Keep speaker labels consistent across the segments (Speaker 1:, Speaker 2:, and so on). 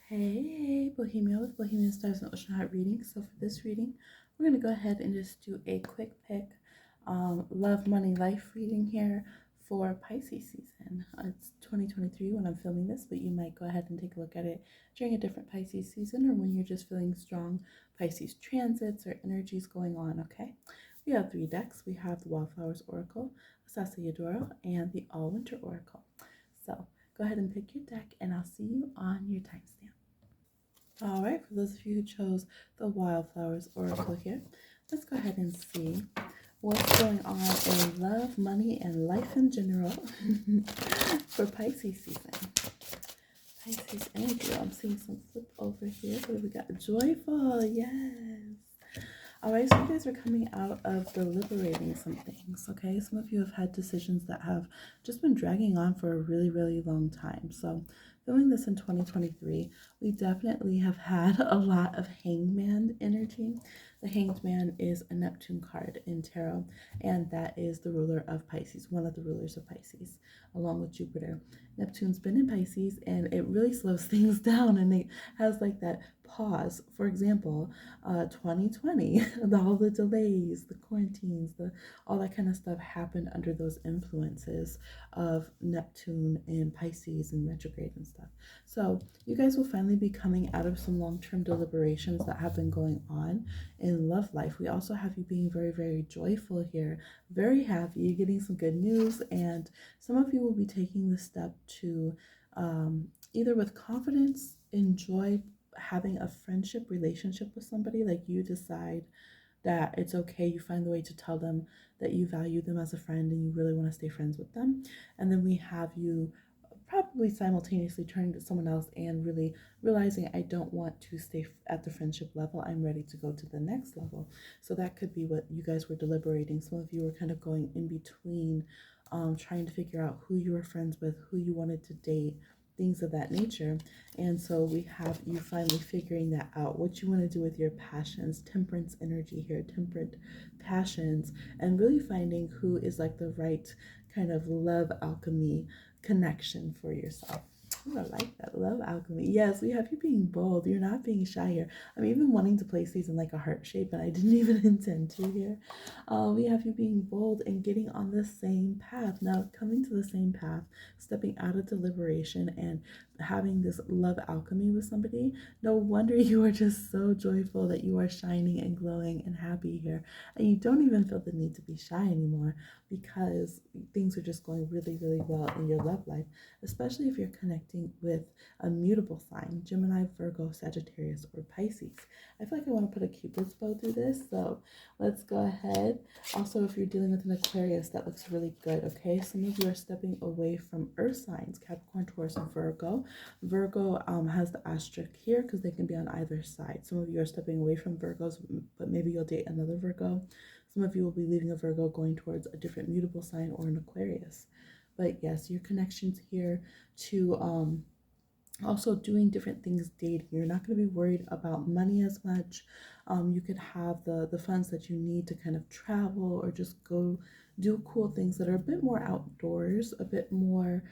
Speaker 1: Hey, Bohemia with Bohemian Stars and Ocean Heart reading. So for this reading, we're going to go ahead and just do a quick pick love, money, life reading here for Pisces season. It's 2023 when I'm filming this, but you might go ahead and take a look at it during a different Pisces season or when you're just feeling strong Pisces transits or energies going on, okay? We have 3 decks. We have the Wildflowers Oracle, Asase Duru, and the All Winter Oracle. So go ahead and pick your deck and I'll see you on your timestamp. All right, for those of you who chose the Wildflowers Oracle here, let's go ahead and see what's going on in love, money, and life in general for Pisces season. Pisces energy. I'm seeing some flip over here. What do we got? Joyful, yes. All right, so you guys are coming out of deliberating some things, okay? Some of you have had decisions that have just been dragging on for a really, really long time. So filming this in 2023, we definitely have had a lot of hangman energy. The hanged man is a Neptune card in tarot, and that is the ruler of Pisces, one of the rulers of Pisces, along with Jupiter. Neptune's been in Pisces, and it really slows things down, and it has like that pause. For example, 2020, all the delays, the quarantines, all that kind of stuff happened under those influences of Neptune and Pisces and retrograde and stuff. So you guys will finally be coming out of some long-term deliberations that have been going on in love life. We also have you being very, very joyful here, very happy. You're getting some good news, and some of you will be taking the step to either with confidence enjoy having a friendship relationship with somebody. Like you decide that it's okay, you find the way to tell them that you value them as a friend and you really want to stay friends with them. And then we have you probably simultaneously turning to someone else and really realizing, I don't want to stay at the friendship level, I'm ready to go to the next level. So that could be what you guys were deliberating. Some of you were kind of going in between, trying to figure out who you were friends with, who you wanted to date, things of that nature. And so we have you finally figuring that out, what you want to do with your passions, temperance energy here, temperate passions, and really finding who is like the right kind of love alchemy connection for yourself. Oh, I like that. Love alchemy. Yes, we have you being bold. You're not being shy here. I'm even wanting to place these in like a heart shape, and I didn't even intend to here. We have you being bold and getting on the same path. Now, coming to the same path, stepping out of deliberation and having this love alchemy with somebody. No wonder you are just so joyful that you are shining and glowing and happy here. And you don't even feel the need to be shy anymore because things are just going really, really well in your love life, especially if you're connecting with a mutable sign, Gemini, Virgo, Sagittarius, or Pisces. I feel like I want to put a Cupid's bow through this, so let's go ahead. Also, if you're dealing with an Aquarius, that looks really good, okay? Some of you are stepping away from earth signs, Capricorn, Taurus, and Virgo. Virgo has the asterisk here because they can be on either side. Some of you are stepping away from Virgos, but maybe you'll date another Virgo. Some of you will be leaving a Virgo going towards a different mutable sign or an Aquarius. But yes, your connections here to also doing different things dating. You're not going to be worried about money as much. You could have the funds that you need to kind of travel or just go do cool things that are a bit more outdoors, a bit more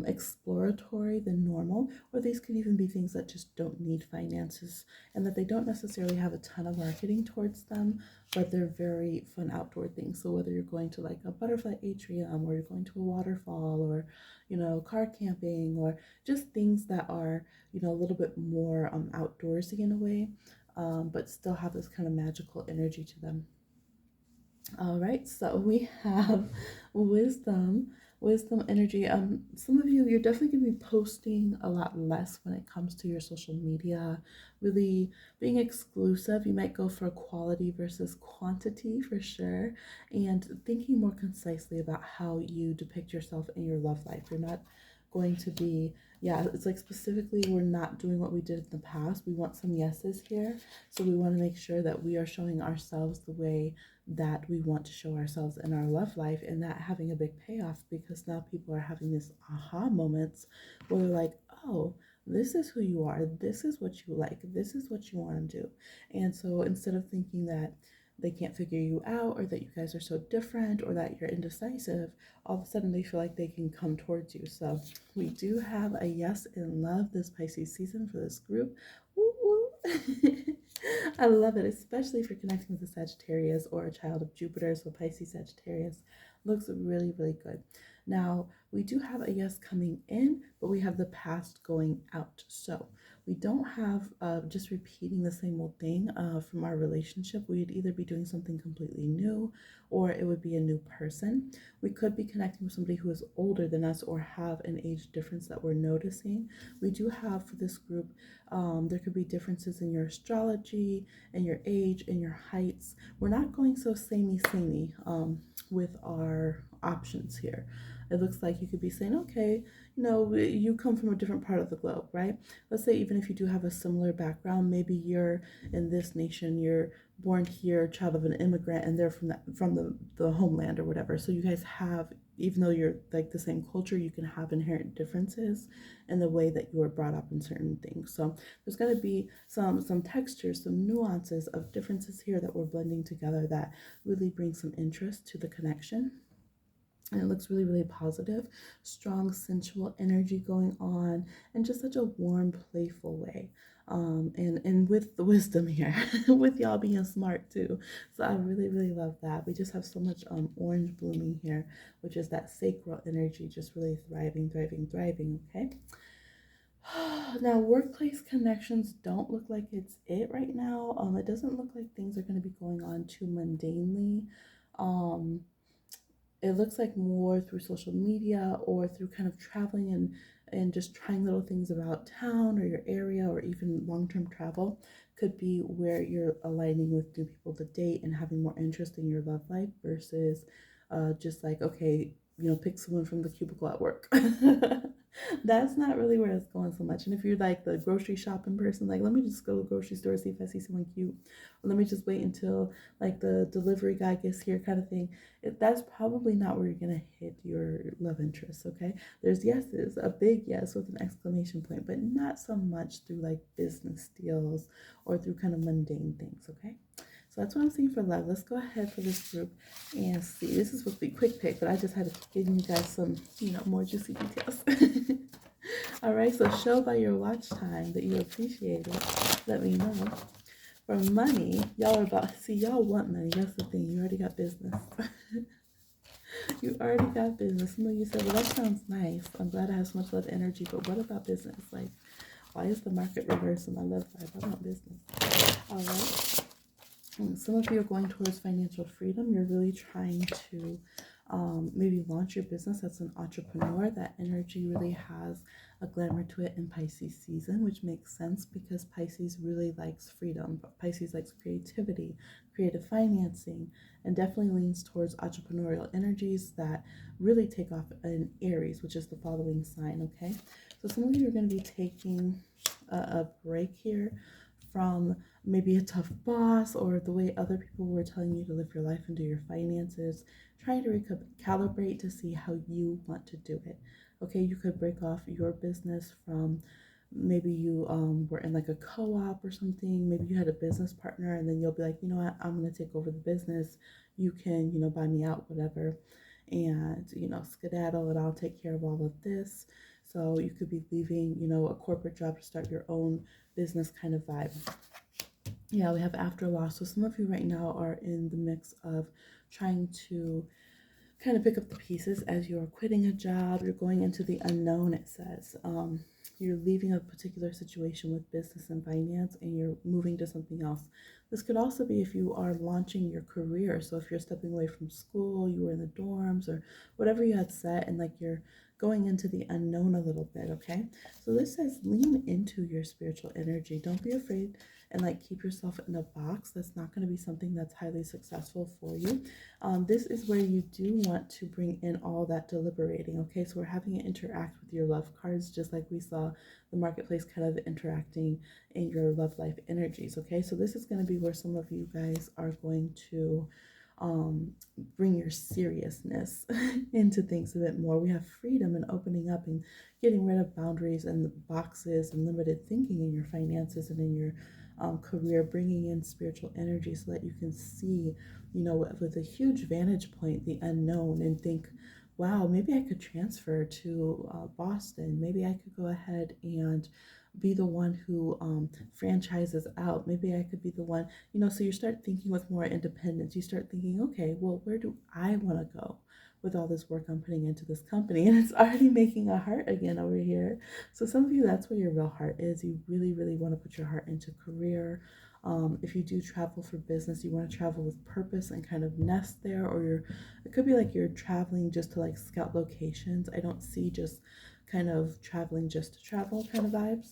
Speaker 1: exploratory than normal, or these could even be things that just don't need finances and that they don't necessarily have a ton of marketing towards them, but they're very fun outdoor things. So whether you're going to like a butterfly atrium or you're going to a waterfall or, you know, car camping or just things that are, you know, a little bit more outdoorsy in a way, but still have this kind of magical energy to them. All right, so we have wisdom energy. Some of you, you're definitely gonna be posting a lot less when it comes to your social media, really being exclusive. You might go for quality versus quantity for sure, and thinking more concisely about how you depict yourself in your love life. You're not going to be, yeah, it's like specifically we're not doing what we did in the past. We want some yeses here, so we want to make sure that we are showing ourselves the way that we want to show ourselves in our love life, and that having a big payoff, because now people are having this aha moments where they're like, oh, this is who you are, this is what you like, this is what you want to do. And so instead of thinking that they can't figure you out, or that you guys are so different, or that you're indecisive, all of a sudden they feel like they can come towards you. So we do have a yes in love this Pisces season for this group. Woo woo. I love it, especially if you're connecting with a Sagittarius or a child of Jupiter. So Pisces Sagittarius looks really, really good. Now, we do have a yes coming in, but we have the past going out. So we don't have just repeating the same old thing from our relationship. We'd either be doing something completely new, or it would be a new person. We could be connecting with somebody who is older than us or have an age difference that we're noticing. We do have for this group, there could be differences in your astrology and your age and your heights. We're not going so samey with our options here. It looks like you could be saying, okay, you come from a different part of the globe, right? Let's say even if you do have a similar background, maybe you're in this nation, you're born here, child of an immigrant, and they're from the homeland or whatever. So you guys have, even though you're like the same culture, you can have inherent differences in the way that you were brought up in certain things. So there's going to be some textures, some nuances of differences here that we're blending together that really bring some interest to the connection. And it looks really, really positive, strong, sensual energy going on, and just such a warm, playful way. And with the wisdom here, with y'all being smart too. So I really, really love that. We just have so much orange blooming here, which is that sacral energy, just really thriving, thriving, thriving. Okay. Now, workplace connections don't look like it's it right now. It doesn't look like things are going to be going on too mundanely. Um, it looks like more through social media or through kind of traveling and just trying little things about town or your area, or even long-term travel could be where you're aligning with new people to date and having more interest in your love life versus just like, okay, pick someone from the cubicle at work. That's not really where it's going so much. And if you're like the grocery shopping person, like, let me just go to the grocery store, see if I see someone cute, or let me just wait until like the delivery guy gets here kind of thing, that's probably not where you're going to hit your love interest. Okay, there's yeses, a big yes with an exclamation point, but not so much through like business deals or through kind of mundane things. Okay, so that's what I'm seeing for love. Let's go ahead for this group and see. This is supposed to be a quick pick, but I just had to give you guys some, more juicy details. All right, so show by your watch time that you appreciate it. Let me know. For money, y'all are about, see, y'all want money. That's the thing. You already got business. You already got business. Some of you said, well, that sounds nice. I'm glad I have so much love energy, but what about business? Like, why is the market reversed in my love life? I want business. All right. Some of you are going towards financial freedom. You're really trying to maybe launch your business as an entrepreneur. That energy really has a glamour to it in Pisces season, which makes sense because Pisces really likes freedom. Pisces likes creativity, creative financing, and definitely leans towards entrepreneurial energies that really take off in Aries, which is the following sign. Okay, so some of you are going to be taking a break here from maybe a tough boss or the way other people were telling you to live your life and do your finances, trying to recalibrate to see how you want to do it. Okay, you could break off your business from maybe you were in like a co-op or something. Maybe you had a business partner, and then you'll be like, you know what, I'm going to take over the business. You can, buy me out, whatever, and, skedaddle, and I'll take care of all of this. So you could be leaving, a corporate job to start your own business kind of vibe. Yeah, we have after loss. So some of you right now are in the mix of trying to kind of pick up the pieces as you're quitting a job. You're going into the unknown, it says. You're leaving a particular situation with business and finance, and you're moving to something else. This could also be if you are launching your career. So if you're stepping away from school, you were in the dorms or whatever you had set, and like you're going into the unknown a little bit. Okay, so this says lean into your spiritual energy. Don't be afraid and like keep yourself in a box. That's not going to be something that's highly successful for you. This is where you do want to bring in all that deliberating. Okay, so we're having it interact with your love cards, just like we saw the marketplace kind of interacting in your love life energies. Okay, so this is going to be where some of you guys are going to bring your seriousness into things a bit more. We have freedom and opening up and getting rid of boundaries and boxes and limited thinking in your finances and in your career, bringing in spiritual energy so that you can see, with a huge vantage point, the unknown, and think, wow, maybe I could transfer to Boston. Maybe I could go ahead and be the one who franchises out. Maybe I could be the one, so you start thinking with more independence. You start thinking, okay, well, where do I want to go with all this work I'm putting into this company? And it's already making a heart again over here. So some of you, that's where your real heart is. You really, really want to put your heart into career. If you do travel for business, you want to travel with purpose and kind of nest there, or it could be like you're traveling just to like scout locations. I don't see just kind of traveling just to travel kind of vibes.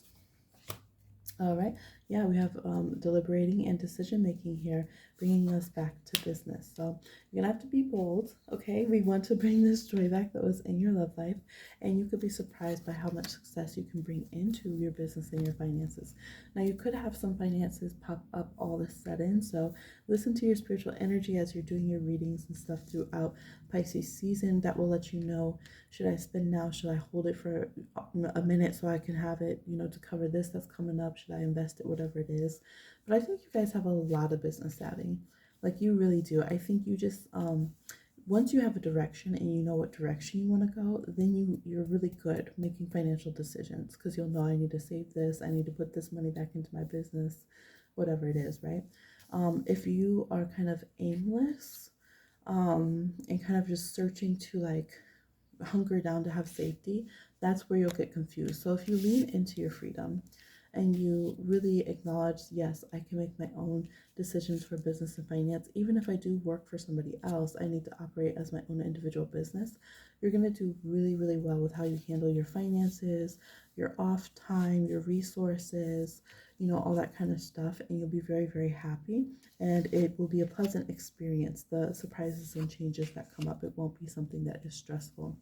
Speaker 1: All right. Yeah, we have deliberating and decision making here, bringing us back to business. So you're going to have to be bold. Okay. We want to bring this joy back that was in your love life. And you could be surprised by how much success you can bring into your business and your finances. Now, you could have some finances pop up all of a sudden. So listen to your spiritual energy as you're doing your readings and stuff throughout Pisces season. That will let you know, should I spend now? Should I hold it for a minute so I can have it, to cover this that's coming up? Should I invest it? Whatever it is. But I think you guys have a lot of business savvy. Like, you really do. I think you just, once you have a direction and you know what direction you want to go, then you're really good making financial decisions, because you'll know, I need to save this, I need to put this money back into my business, whatever it is, right? If you are kind of aimless, and kind of just searching to like hunker down to have safety, that's where you'll get confused. So if you lean into your freedom and you really acknowledge, yes, I can make my own decisions for business and finance, even if I do work for somebody else, I need to operate as my own individual business, you're going to do really, really well with how you handle your finances, your off time, your resources, all that kind of stuff. And you'll be very, very happy. And it will be a pleasant experience. The surprises and changes that come up, it won't be something that is stressful.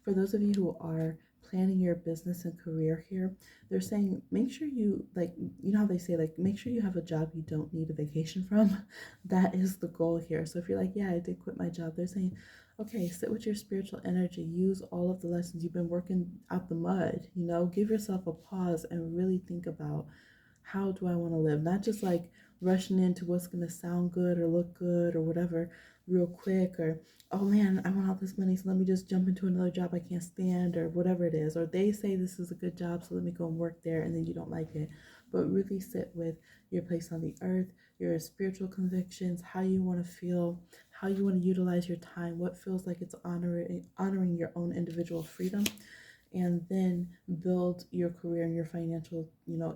Speaker 1: For those of you who are planning your business and career here, they're saying, make sure you, like, how they say, like, make sure you have a job you don't need a vacation from. That is the goal here. So if you're like, yeah, I did quit my job, they're saying, okay, sit with your spiritual energy, use all of the lessons you've been working out the mud, give yourself a pause and really think about, how do I want to live? Not just like rushing into what's going to sound good or look good or whatever real quick, or, oh man, I want all this money, so let me just jump into another job I can't stand, or whatever it is. Or they say this is a good job, so let me go and work there, and then you don't like it. But really sit with your place on the earth, your spiritual convictions, how you want to feel, how you want to utilize your time, what feels like it's honoring your own individual freedom, and then build your career and your financial,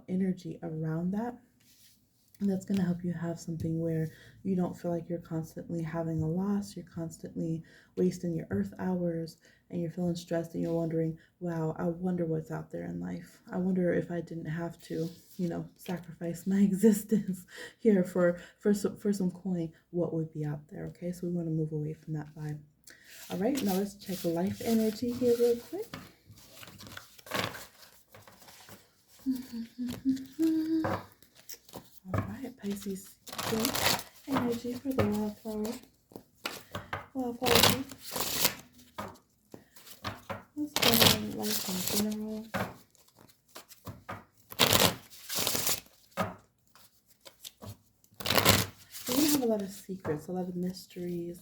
Speaker 1: energy around that. And that's going to help you have something where you don't feel like you're constantly having a loss, you're constantly wasting your earth hours, and you're feeling stressed, and you're wondering, wow, I wonder what's out there in life. I wonder if I didn't have to, sacrifice my existence here for some coin, what would be out there, okay? So we want to move away from that vibe. All right, now let's check life energy here real quick. All right, Pisces energy for the wildflower. Wildflower. Let's go on life in general. You're gonna have a lot of secrets, a lot of mysteries.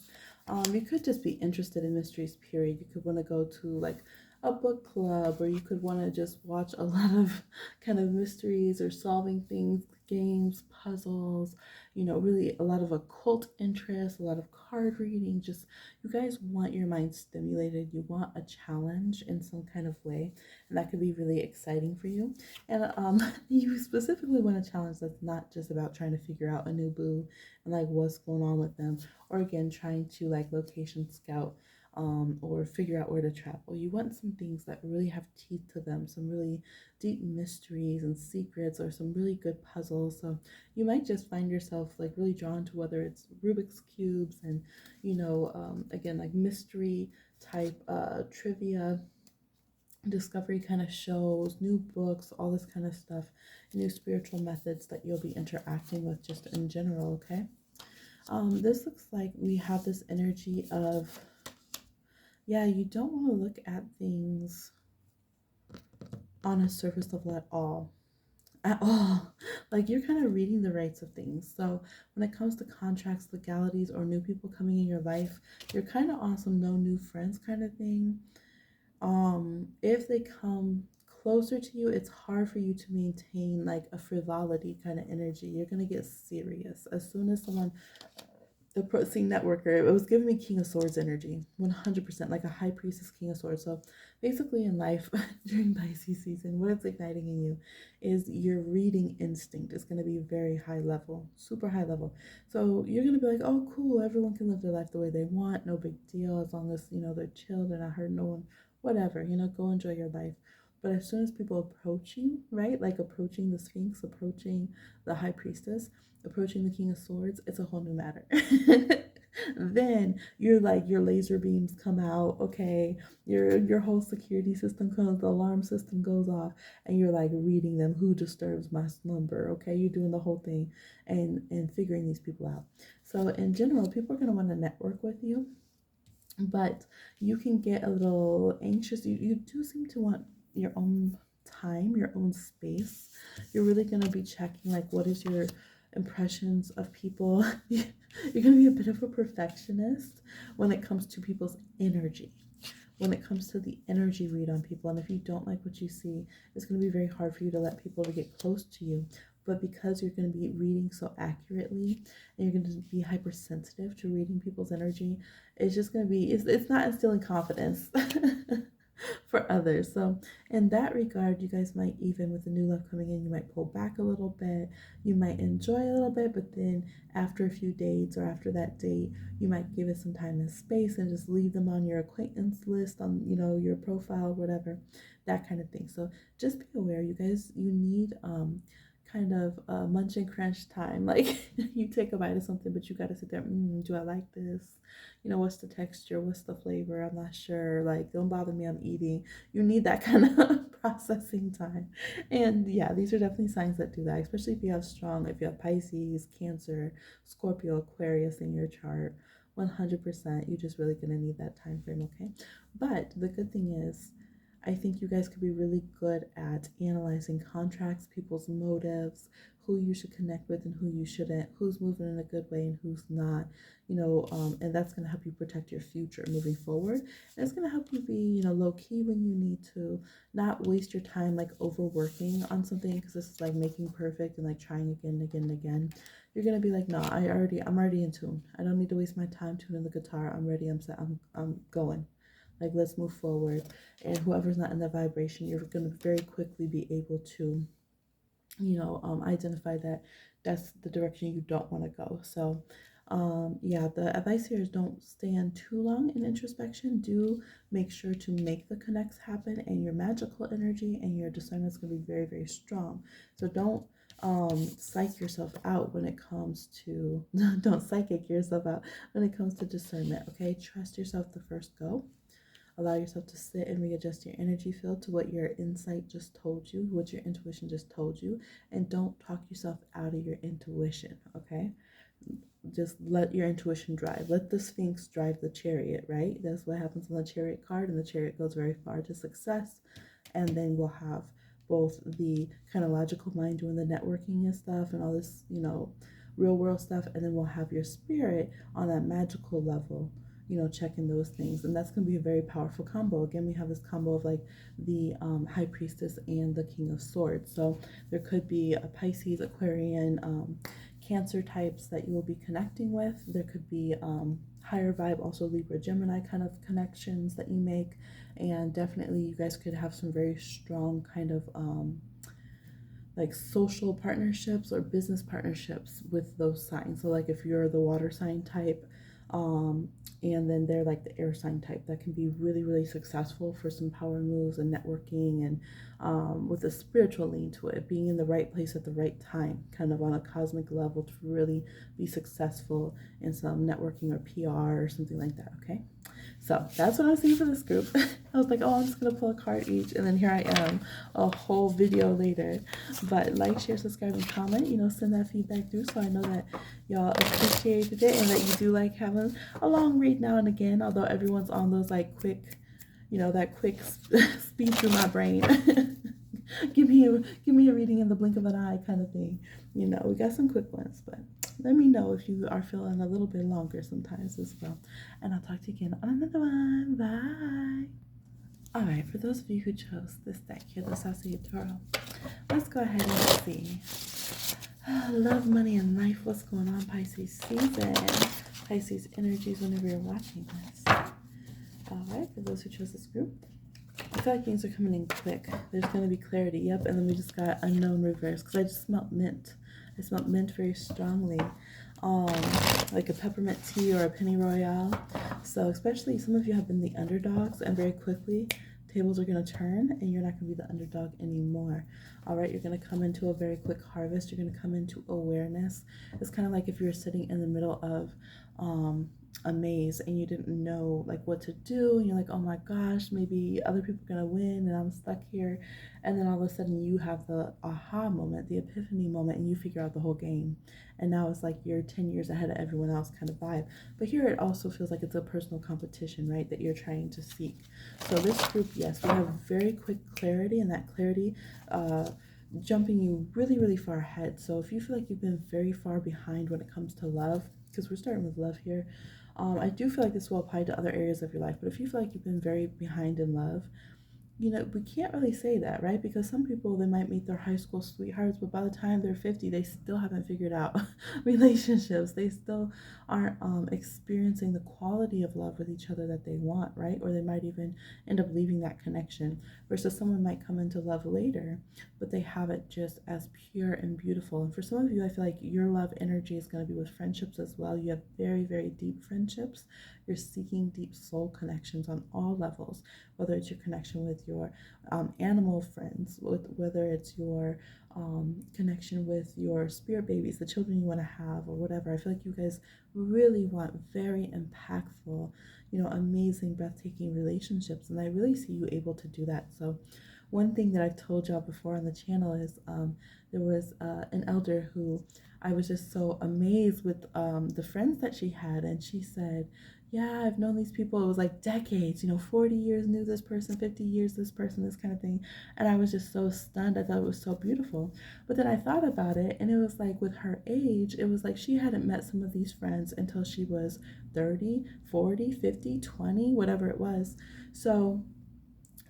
Speaker 1: You could just be interested in mysteries, period. You could want to go to like a book club, or you could want to just watch a lot of kind of mysteries or solving things, games, puzzles, really a lot of occult interest, a lot of card reading. Just, you guys want your mind stimulated. You want a challenge in some kind of way, and that could be really exciting for you. And you specifically want a challenge that's not just about trying to figure out a new boo and like what's going on with them, or again trying to like location scout, or figure out where to travel. You want some things that really have teeth to them, some really deep mysteries and secrets, or some really good puzzles. So you might just find yourself like really drawn to whether it's Rubik's cubes and again, like mystery type trivia, discovery kind of shows, new books, all this kind of stuff, new spiritual methods that you'll be interacting with just in general. Okay, this looks like we have this energy of, yeah, you don't want to look at things on a surface level at all. Like you're kind of reading the rights of things. So when it comes to contracts, legalities, or new people coming in your life, you're kind of on some no new friends kind of thing. If they come closer to you, it's hard for you to maintain like a frivolity kind of energy. You're gonna get serious as soon as someone approaching networker. It was giving me King of Swords energy, 100%, like a high priestess King of Swords. So basically in life during Pisces season, what it's igniting in you is your reading instinct is going to be very high level, super high level. So you're going to be like, oh cool, everyone can live their life the way they want, no big deal, as long as they're chill, they're not hurting no one, whatever, go enjoy your life. But as soon as people approach you, right, like approaching the Sphinx, approaching the High Priestess, approaching the King of Swords, it's a whole new matter. Then you're like, your laser beams come out, okay, your whole security system comes, the alarm system goes off, and you're like reading them, who disturbs my slumber, okay, you're doing the whole thing and figuring these people out. So in general, people are going to want to network with you, but you can get a little anxious. You do seem to want your own time, your own space. You're really going to be checking like what is your impressions of people. You're going to be a bit of a perfectionist when it comes to people's energy, when it comes to the energy read on people. And if you don't like what you see, it's going to be very hard for you to let people to get close to you. But because you're going to be reading so accurately and you're going to be hypersensitive to reading people's energy, it's just going to be, it's not instilling confidence for others. So in that regard, you guys might, even with the new love coming in, you might pull back a little bit. You might enjoy a little bit, but then after a few dates or after that date, you might give it some time and space and just leave them on your acquaintance list, on your profile, whatever, that kind of thing. So just be aware, you guys, you need kind of munch and crunch time. Like you take a bite of something, but you got to sit there, do I like this? What's the texture? What's the flavor? I'm not sure. Like, don't bother me, I'm eating. You need that kind of processing time. And yeah, these are definitely signs that do that, especially if you have Pisces, Cancer, Scorpio, Aquarius in your chart. 100%, you're just really going to need that time frame, okay? But the good thing is, I think you guys could be really good at analyzing contracts, people's motives, who you should connect with and who you shouldn't, who's moving in a good way and who's not, and that's going to help you protect your future moving forward. And it's going to help you be, low key when you need to, not waste your time like overworking on something, because this is like making perfect and like trying again and again and again. You're going to be like, no, I'm already in tune. I don't need to waste my time tuning the guitar. I'm ready. I'm set. I'm going. Like, let's move forward. And whoever's not in that vibration, you're going to very quickly be able to, identify that that's the direction you don't want to go. So, yeah, the advice here is don't stand too long in introspection. Do make sure to make the connects happen, and your magical energy and your discernment is going to be very, very strong. So don't psych yourself out when it comes to don't psychic yourself out when it comes to discernment. Okay, trust yourself the first go. Allow yourself to sit and readjust your energy field to what your insight just told you, what your intuition just told you, and don't talk yourself out of your intuition, okay? Just let your intuition drive. Let the Sphinx drive the chariot, right? That's what happens on the chariot card, and the chariot goes very far to success. And then we'll have both the kind of logical mind doing the networking and stuff and all this, real world stuff, and then we'll have your spirit on that magical level, checking those things. And that's going to be a very powerful combo. Again, we have this combo of like the High Priestess and the King of Swords. So there could be a Pisces, Aquarian, Cancer types that you will be connecting with. There could be higher vibe, also Libra, Gemini kind of connections that you make. And definitely you guys could have some very strong kind of like social partnerships or business partnerships with those signs. So like if you're the water sign type, and then they're like the air sign type, that can be really, really successful for some power moves and networking, and with a spiritual lean to it, being in the right place at the right time, kind of on a cosmic level, to really be successful in some networking or PR or something like that. Okay, so that's what I'm seeing for this group. I was like, oh, I'm just gonna pull a card each, and then here I am a whole video later. But like, share, subscribe, and comment, send that feedback through so I know that y'all appreciated it and that you do like having a long read now and again, although everyone's on those like quick, that quick speed through my brain. give me a reading in the blink of an eye kind of thing. You know, we got some quick ones, but let me know if you are feeling a little bit longer sometimes as well. And I'll talk to you again on another one. Bye. All right, for those of you who chose this deck here, the Asase Duru, let's go ahead and see. Love, money, and life. What's going on, Pisces season? Pisces energies whenever you're watching this. All right, for those who chose this group, I feel like things are coming in quick. There's going to be clarity. Yep, and then we just got unknown reverse because I just smelled mint. I smelled mint very strongly, like a peppermint tea or a penny royale. So especially some of you have been the underdogs, and very quickly tables are going to turn and you're not going to be the underdog anymore. All right, you're going to come into a very quick harvest. You're going to come into awareness. It's kind of like if you're sitting in the middle of a maze and you didn't know like what to do, and you're like, oh my gosh, maybe other people are gonna win and I'm stuck here, and then all of a sudden you have the aha moment, the epiphany moment, and you figure out the whole game, and now it's like you're 10 years ahead of everyone else kind of vibe. But here it also feels like it's a personal competition, right, that you're trying to seek. So this group, yes, we have very quick clarity, and that clarity jumping you really, really far ahead. So if you feel like you've been very far behind when it comes to love, because we're starting with love here, I do feel like this will apply to other areas of your life, but if you feel like you've been very behind in love, you know, we can't really say that, right? Because some people, they might meet their high school sweethearts, but by the time they're 50, they still haven't figured out relationships. They still aren't experiencing the quality of love with each other that they want, right? Or they might even end up leaving that connection. Versus someone might come into love later, but they have it just as pure and beautiful. And for some of you, I feel like your love energy is going to be with friendships as well. You have very, very deep friendships. You're seeking deep soul connections on all levels, whether it's your connection with your animal friends, whether it's your connection with your spirit babies, the children you want to have, or whatever. I feel like you guys really want very impactful, you know, amazing, breathtaking relationships, and I really see you able to do that. So one thing that I've told y'all before on the channel is there was an elder who I was just so amazed with the friends that she had, and she said, yeah, I've known these people, it was like decades, you know, 40 years knew this person, 50 years this person, this kind of thing. And I was just so stunned. I thought it was so beautiful. But then I thought about it, and it was like with her age, it was like she hadn't met some of these friends until she was 30, 40, 50, 20, whatever it was. So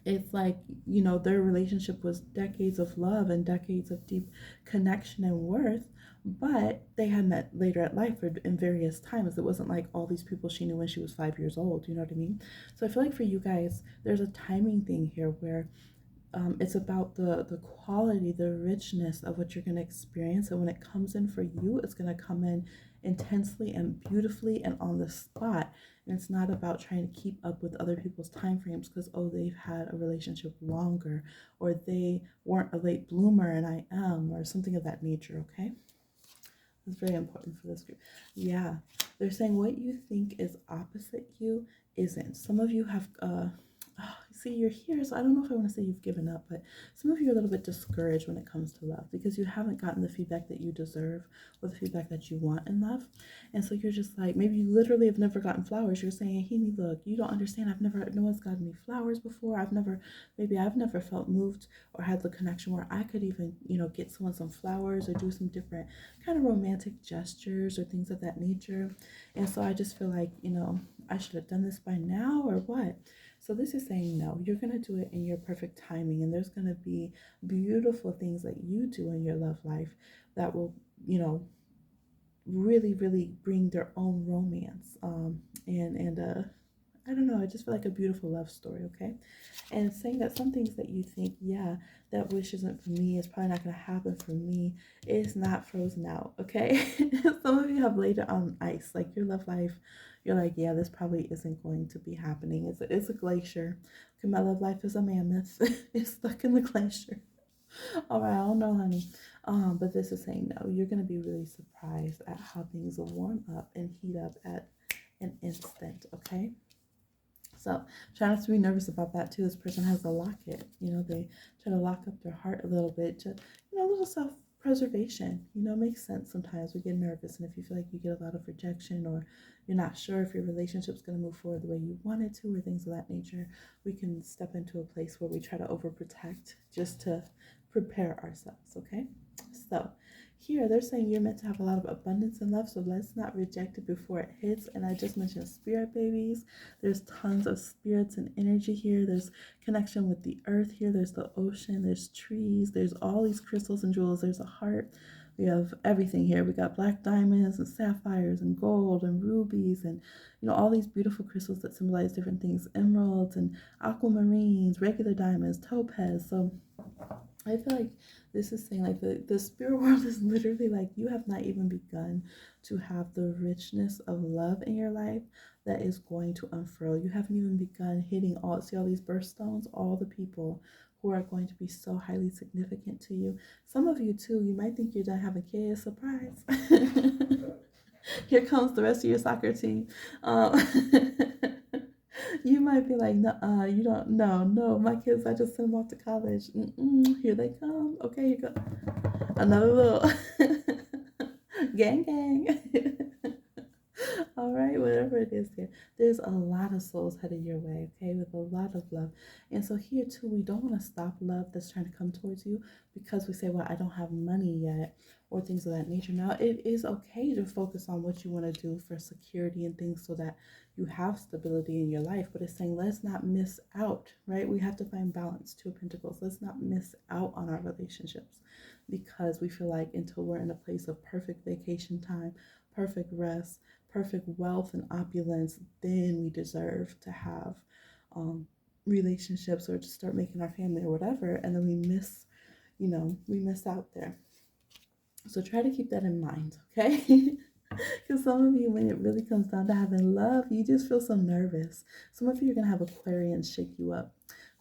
Speaker 1: it's like, you know, their relationship was decades of love and decades of deep connection and worth, but they had met later at life or in various times. It wasn't like all these people she knew when she was 5 years old, you know what I mean? So I feel like for you guys, there's a timing thing here where it's about the quality, the richness of what you're going to experience. And when it comes in for you, it's going to come in intensely and beautifully and on the spot. And it's not about trying to keep up with other people's time frames because, oh, they've had a relationship longer, or they weren't a late bloomer and I am, or something of that nature, okay? It's very important for this group. Yeah, they're saying what you think is opposite you isn't. Some of you have see, you're here, so I don't know if I want to say you've given up, but some of you are a little bit discouraged when it comes to love because you haven't gotten the feedback that you deserve or the feedback that you want in love. And so you're just like, maybe you literally have never gotten flowers. You're saying, hey, look, you don't understand. No one's gotten me flowers before. I've never felt moved or had the connection where I could even, you know, get someone some flowers or do some different kind of romantic gestures or things of that nature. And so I just feel like, you know, I should have done this by now or what? So this is saying no, you're going to do it in your perfect timing, and there's going to be beautiful things that you do in your love life that will, you know, really, really bring their own romance. I don't know, I just feel like a beautiful love story, okay? And saying that some things that you think, yeah, that wish isn't for me, it's probably not going to happen for me, is not frozen out, okay? Some of you have laid it on ice, like your love life, you're like, yeah, this probably isn't going to be happening. It's a glacier. Okay, my love life is a mammoth. It's stuck in the glacier. All right, I don't know, honey. But this is saying no. You're going to be really surprised at how things will warm up and heat up at an instant, okay? So try not to be nervous about that too. This person has a locket. You know, they try to lock up their heart a little bit to, you know, a little preservation. You know, it makes sense sometimes. We get nervous, and if you feel like you get a lot of rejection, or you're not sure if your relationship's going to move forward the way you want it to, or things of that nature, we can step into a place where we try to overprotect just to prepare ourselves, okay? So here they're saying you're meant to have a lot of abundance and love, so let's not reject it before it hits. And I just mentioned spirit babies. There's tons of spirits and energy here. There's connection with the earth here. There's the ocean. There's trees. There's all these crystals and jewels. There's a heart. We have everything here. We got black diamonds and sapphires and gold and rubies and, you know, all these beautiful crystals that symbolize different things. Emeralds and aquamarines, regular diamonds, topaz. So I feel like this is saying like the spirit world is literally like you have not even begun to have the richness of love in your life that is going to unfurl. You haven't even begun hitting all these birthstones, all the people who are going to be so highly significant to you. Some of you too, you might think you're done having kids. Surprise. Here comes the rest of your soccer team. You might be like, no, you don't, no, my kids, I just sent them off to college. Here they come. Okay, here go. Another little gang. All right, whatever it is here. There's a lot of souls headed your way, okay, with a lot of love. And so here too, we don't want to stop love that's trying to come towards you because we say, well, I don't have money yet, or things of that nature. Now, it is okay to focus on what you want to do for security and things so that you have stability in your life. But it's saying, let's not miss out, right? We have to find balance. Two of Pentacles. Let's not miss out on our relationships because we feel like until we're in a place of perfect vacation time, perfect rest, perfect wealth and opulence, then we deserve to have relationships or to start making our family or whatever. And then we miss, we miss out there. So try to keep that in mind, okay? Because some of you, when it really comes down to having love, you just feel so nervous. Some of you are going to have Aquarians shake you up.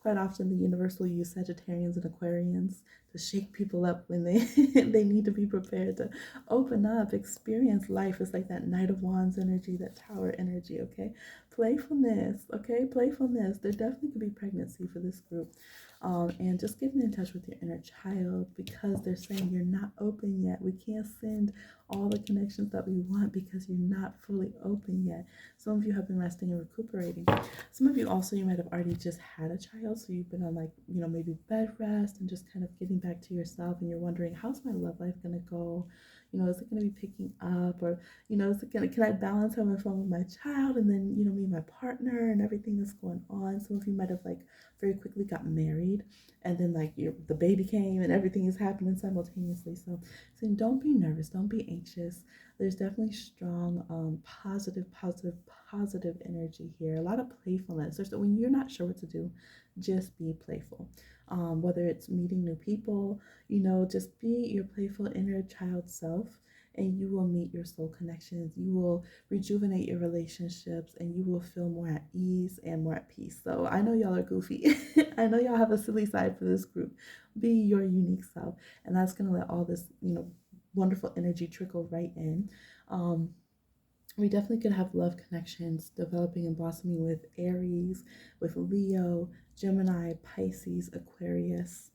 Speaker 1: Quite often the universe will use Sagittarians and Aquarians to shake people up when they they need to be prepared to open up, experience life. It's like that Knight of Wands energy, that Tower energy, okay? Playfulness, okay? Playfulness. There definitely could be pregnancy for this group. And just getting in touch with your inner child because they're saying you're not open yet. We can't send all the connections that we want because you're not fully open yet. Some of you have been resting and recuperating. Some of you also, you might have already just had a child, so you've been on like, maybe bed rest and just kind of getting back to yourself, and you're wondering, how's my love life going to go? Is it going to be picking up, or, is it can I balance having fun with my child and then, me and my partner and everything that's going on? Some of you might have like very quickly got married, and then like the baby came and everything is happening simultaneously. So don't be nervous, don't be anxious. There's definitely strong positive energy here. A lot of playfulness. So when you're not sure what to do, just be playful. Whether it's meeting new people, just be your playful inner child self, and you will meet your soul connections. You will rejuvenate your relationships, and you will feel more at ease and more at peace. So I know y'all are goofy. I know y'all have a silly side for this group. Be your unique self, and that's going to let all this, wonderful energy trickle right in. We definitely could have love connections developing and blossoming with Aries, with Leo, Gemini, Pisces, Aquarius.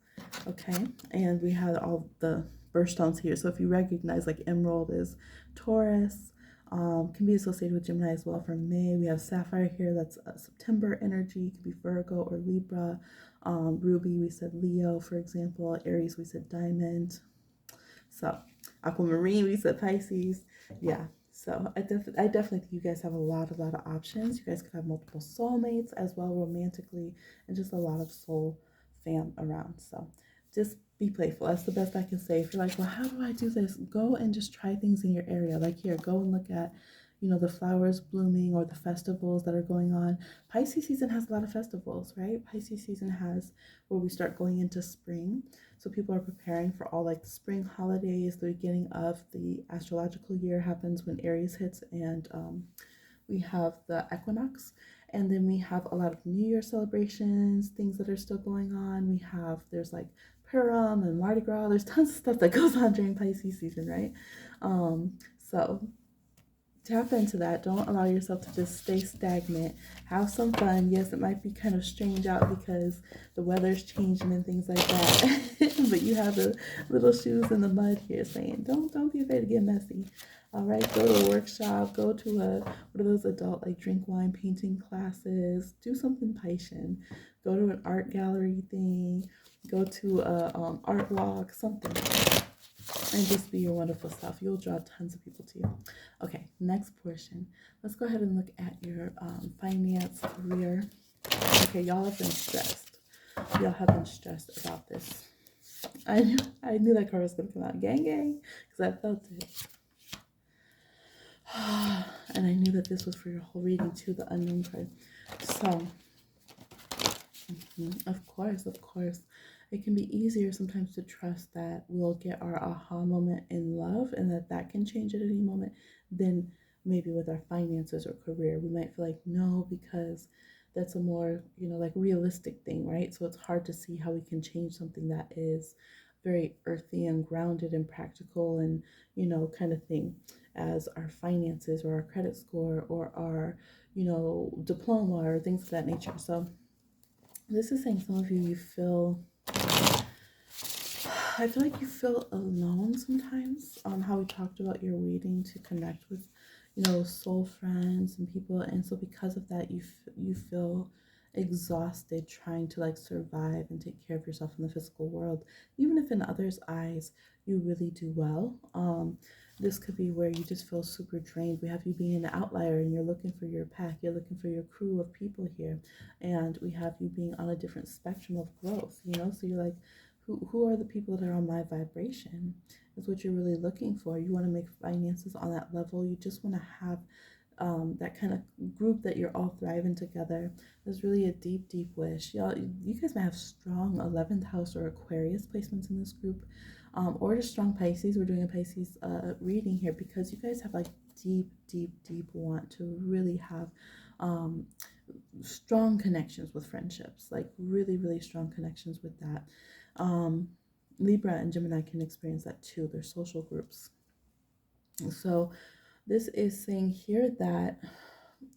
Speaker 1: Okay, and we had all the birthstones here. So if you recognize, like Emerald is Taurus, can be associated with Gemini as well for May. We have Sapphire here, that's September energy, could be Virgo or Libra. Ruby, we said Leo, for example. Aries, we said Diamond. So Aquamarine, we said Pisces. Yeah. So I definitely think you guys have a lot of options. You guys could have multiple soulmates as well romantically, and just a lot of soul fam around. So just be playful. That's the best I can say. If you're like, well, how do I do this? Go and just try things in your area. Like here, go and look at, the flowers blooming or the festivals that are going on. Pisces season has a lot of festivals, right? Pisces season has where we start going into spring. So people are preparing for all like the spring holidays. The beginning of the astrological year happens when Aries hits, and we have the equinox. And then we have a lot of New Year celebrations, things that are still going on. There's like Purim and Mardi Gras. There's tons of stuff that goes on during Pisces season, right? So tap into that. Don't allow yourself to just stay stagnant. Have some fun. Yes, it might be kind of strange out because the weather's changing and things like that. But you have the little shoes in the mud here saying, don't be afraid to get messy. All right, go to a workshop, go to what are those adult like drink wine painting classes, do something Piscean, go to an art gallery thing, go to a art walk, something, and just be your wonderful self. You'll draw tons of people to you. Okay, next portion. Let's go ahead and look at your finance, career. Okay, y'all have been stressed. Y'all have been stressed about this. I knew that card was gonna come out, gang, gang, because I felt it. And I knew that this was for your whole reading too, the unknown card. So, of course, it can be easier sometimes to trust that we'll get our aha moment in love and that can change at any moment than maybe with our finances or career. We might feel like no, because that's a more, like realistic thing, right? So it's hard to see how we can change something that is very earthy and grounded and practical and, kind of thing as our finances or our credit score or our, diploma or things of that nature. So this is saying some of you feel, I feel like you feel alone sometimes. How we talked about your waiting to connect with, soul friends and people, and so because of that, you feel exhausted trying to like survive and take care of yourself in the physical world, even if in others' eyes you really do well. This could be where you just feel super drained. We have you being an outlier and you're looking for your pack, you're looking for your crew of people here, and we have you being on a different spectrum of growth. So you're like, who are the people that are on my vibration is what you're really looking for. You want to make finances on that level. You just want to have that kind of group that you're all thriving together. There's really a deep, deep wish. You guys might have strong 11th house or Aquarius placements in this group, or just strong Pisces. We're doing a Pisces reading here because you guys have like deep, deep, deep want to really have strong connections with friendships, like really, really strong connections with that. Libra and Gemini can experience that too. They're social groups. So this is saying here that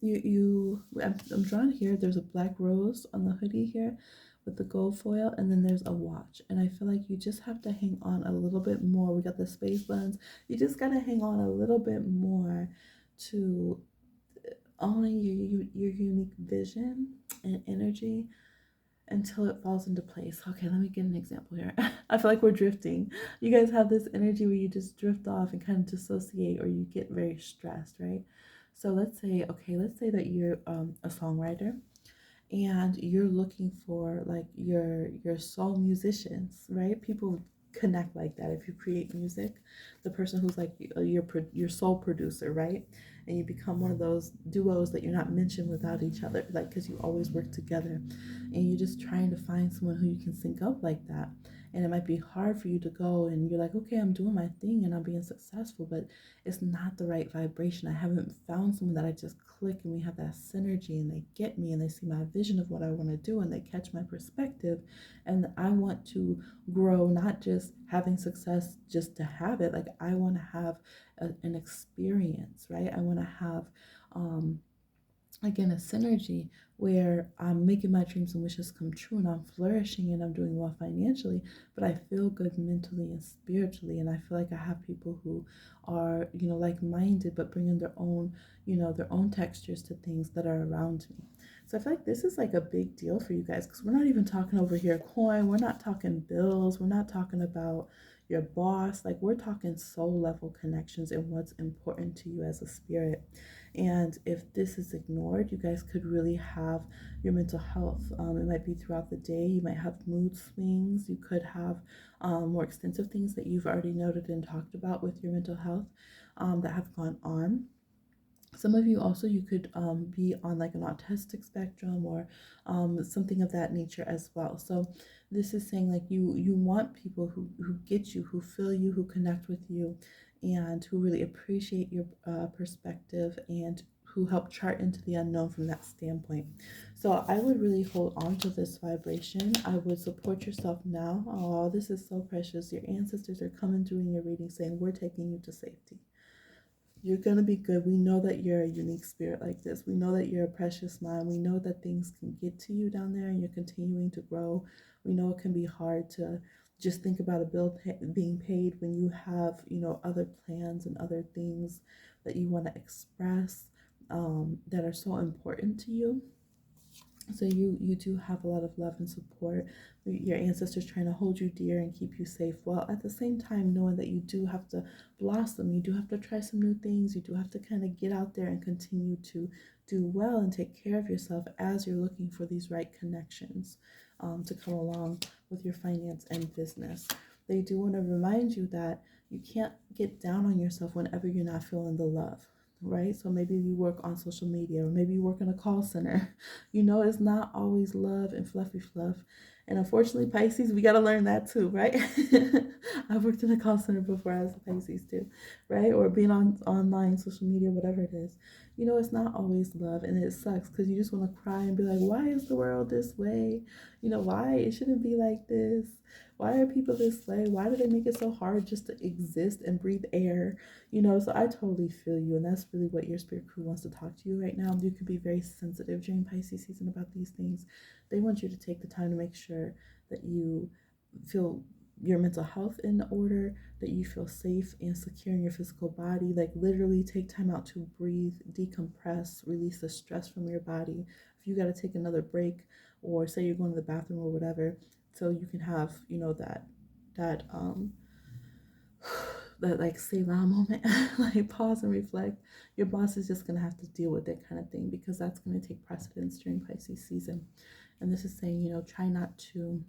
Speaker 1: I'm drawn here. There's a black rose on the hoodie here with the gold foil, and then there's a watch. And I feel like you just have to hang on a little bit more. We got the space buttons. You just got to hang on a little bit more to owning your unique vision and energy until it falls into place. Okay, let me get an example here. I feel like we're drifting. You guys have this energy where you just drift off and kind of dissociate, or you get very stressed, right? So let's say that you're a songwriter and you're looking for like your soul musicians, right? People connect like that. If you create music, the person who's like your soul producer, right? And you become one of those duos that you're not mentioned without each other, like because you always work together, and you're just trying to find someone who you can sync up like that. And it might be hard for you to go and you're like, okay, I'm doing my thing and I'm being successful, but it's not the right vibration. I haven't found someone that I just click and we have that synergy and they get me and they see my vision of what I want to do and they catch my perspective. And I want to grow, not just having success just to have it. Like I want to have an experience, right? I want to have, again, a synergy where I'm making my dreams and wishes come true and I'm flourishing and I'm doing well financially, but I feel good mentally and spiritually. And I feel like I have people who are, like-minded, but bringing their own, their own textures to things that are around me. So I feel like this is like a big deal for you guys because we're not even talking over here coin. We're not talking bills. We're not talking about your boss. Like we're talking soul level connections and what's important to you as a spirit. And if this is ignored, you guys could really have your mental health. It might be throughout the day. You might have mood swings. You could have more extensive things that you've already noted and talked about with your mental health that have gone on. Some of you also, you could be on like an autistic spectrum or something of that nature as well. So this is saying like you want people who get you, who feel you, who connect with you, and who really appreciate your perspective and who help chart into the unknown from that standpoint. So I would really hold on to this vibration. I would support yourself now. Oh, this is so precious. Your ancestors are coming through in your reading saying, we're taking you to safety. You're going to be good. We know that you're a unique spirit like this. We know that you're a precious mind. We know that things can get to you down there and you're continuing to grow. We know it can be hard to just think about a bill being paid when you have, other plans and other things that you want to express, that are so important to you. So you do have a lot of love and support. Your ancestors trying to hold you dear and keep you safe, while at the same time knowing that you do have to blossom. You do have to try some new things. You do have to kind of get out there and continue to do well and take care of yourself as you're looking for these right connections, to come along with your finance and business. They do want to remind you that you can't get down on yourself whenever you're not feeling the love, right? So maybe you work on social media, or maybe you work in a call center. It's not always love and fluffy fluff. And unfortunately, Pisces, we got to learn that too, right? I've worked in a call center before as a Pisces too, right? Or being on online, social media, whatever it is. It's not always love, and it sucks because you just want to cry and be like, why is the world this way? Why it shouldn't be like this? Why are people this way? Why do they make it so hard just to exist and breathe air? So I totally feel you, and that's really what your spirit crew wants to talk to you right now. You could be very sensitive during Pisces season about these things. They want you to take the time to make sure that you feel your mental health in order, that you feel safe and secure in your physical body. Like literally take time out to breathe, decompress, release the stress from your body. If you got to take another break, or say you're going to the bathroom or whatever, so you can have, that that like Selah moment, like pause and reflect. Your boss is just gonna have to deal with that kind of thing, because that's gonna take precedence during Pisces season. And this is saying, try not to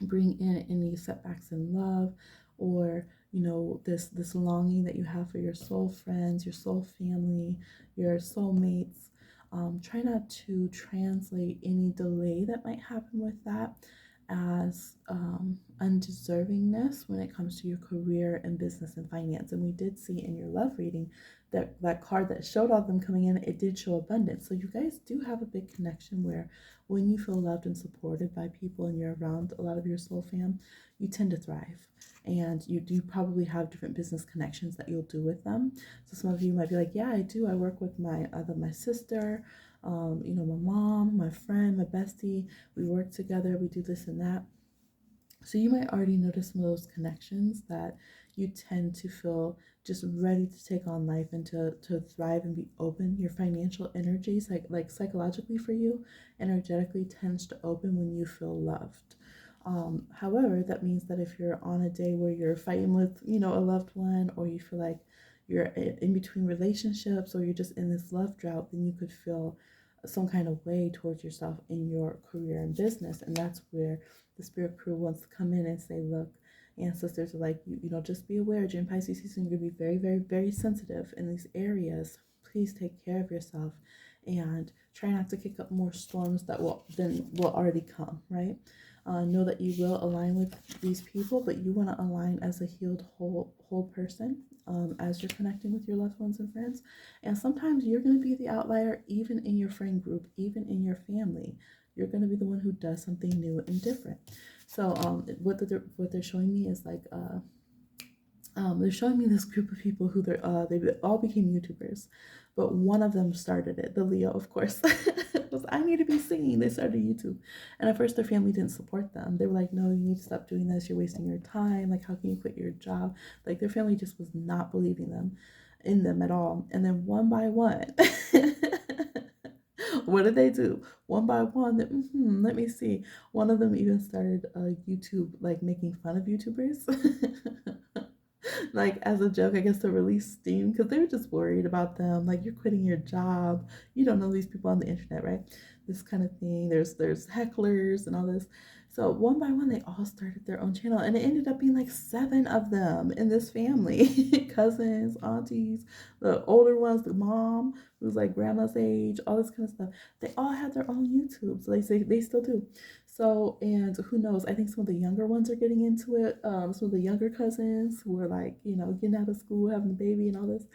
Speaker 1: bring in any setbacks in love, or this longing that you have for your soul friends, your soul family, your soulmates. Try not to translate any delay that might happen with that as undeservingness when it comes to your career and business and finance. And we did see in your love reading that card that showed all of them coming in, it did show abundance. So you guys do have a big connection where when you feel loved and supported by people and you're around a lot of your soul fam, you tend to thrive. And you do probably have different business connections that you'll do with them. So some of you might be like, yeah, I do. I work with my sister, my mom, my friend, my bestie. We work together. We do this and that. So you might already notice some of those connections that you tend to feel just ready to take on life and to thrive and be open. Your financial energies, like psychologically for you, energetically tends to open when you feel loved. However, that means that if you're on a day where you're fighting with, a loved one, or you feel like you're in between relationships, or you're just in this love drought, then you could feel some kind of way towards yourself in your career and business. And that's where the spirit crew wants to come in and say, look, ancestors are like, just be aware during Pisces season, you're going to be very, very, very sensitive in these areas. Please take care of yourself and try not to kick up more storms that will already come, right? Know that you will align with these people, but you want to align as a healed whole person, as you're connecting with your loved ones and friends. And sometimes you're going to be the outlier, even in your friend group, even in your family. You're going to be the one who does something new and different. So what they're showing me is like they're showing me this group of people who they all became YouTubers, but one of them started it. The Leo, of course, was, I need to be seen. They started YouTube, and at first their family didn't support them. They were like, "No, you need to stop doing this. You're wasting your time. Like, how can you quit your job?" Like their family just was not believing in them at all. And then one by one, what did they do? One by one, let me see. One of them even started YouTube, like making fun of YouTubers. Like as a joke, I guess, to release steam, because they were just worried about them. Like, you're quitting your job. You don't know these people on the internet, right? This kind of thing. There's hecklers and all this. So one by one, they all started their own channel, and it ended up being like 7 of them in this family. Cousins, aunties, the older ones, the mom who's like grandma's age, all this kind of stuff. They all had their own YouTube. So they say they still do. So, and who knows, I think some of the younger ones are getting into it. Some of the younger cousins who are like, getting out of school, having a baby and all this.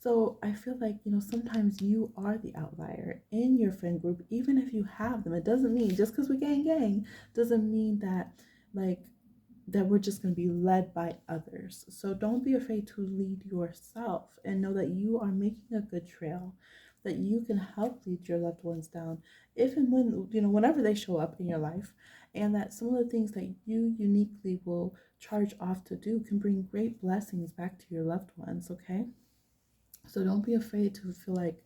Speaker 1: So I feel like, sometimes you are the outlier in your friend group, even if you have them. It doesn't mean, just because we gang, doesn't mean that, like, that we're just going to be led by others. So don't be afraid to lead yourself, and know that you are making a good trail, that you can help lead your loved ones down if and when, whenever they show up in your life, and that some of the things that you uniquely will charge off to do can bring great blessings back to your loved ones, okay? So don't be afraid to feel like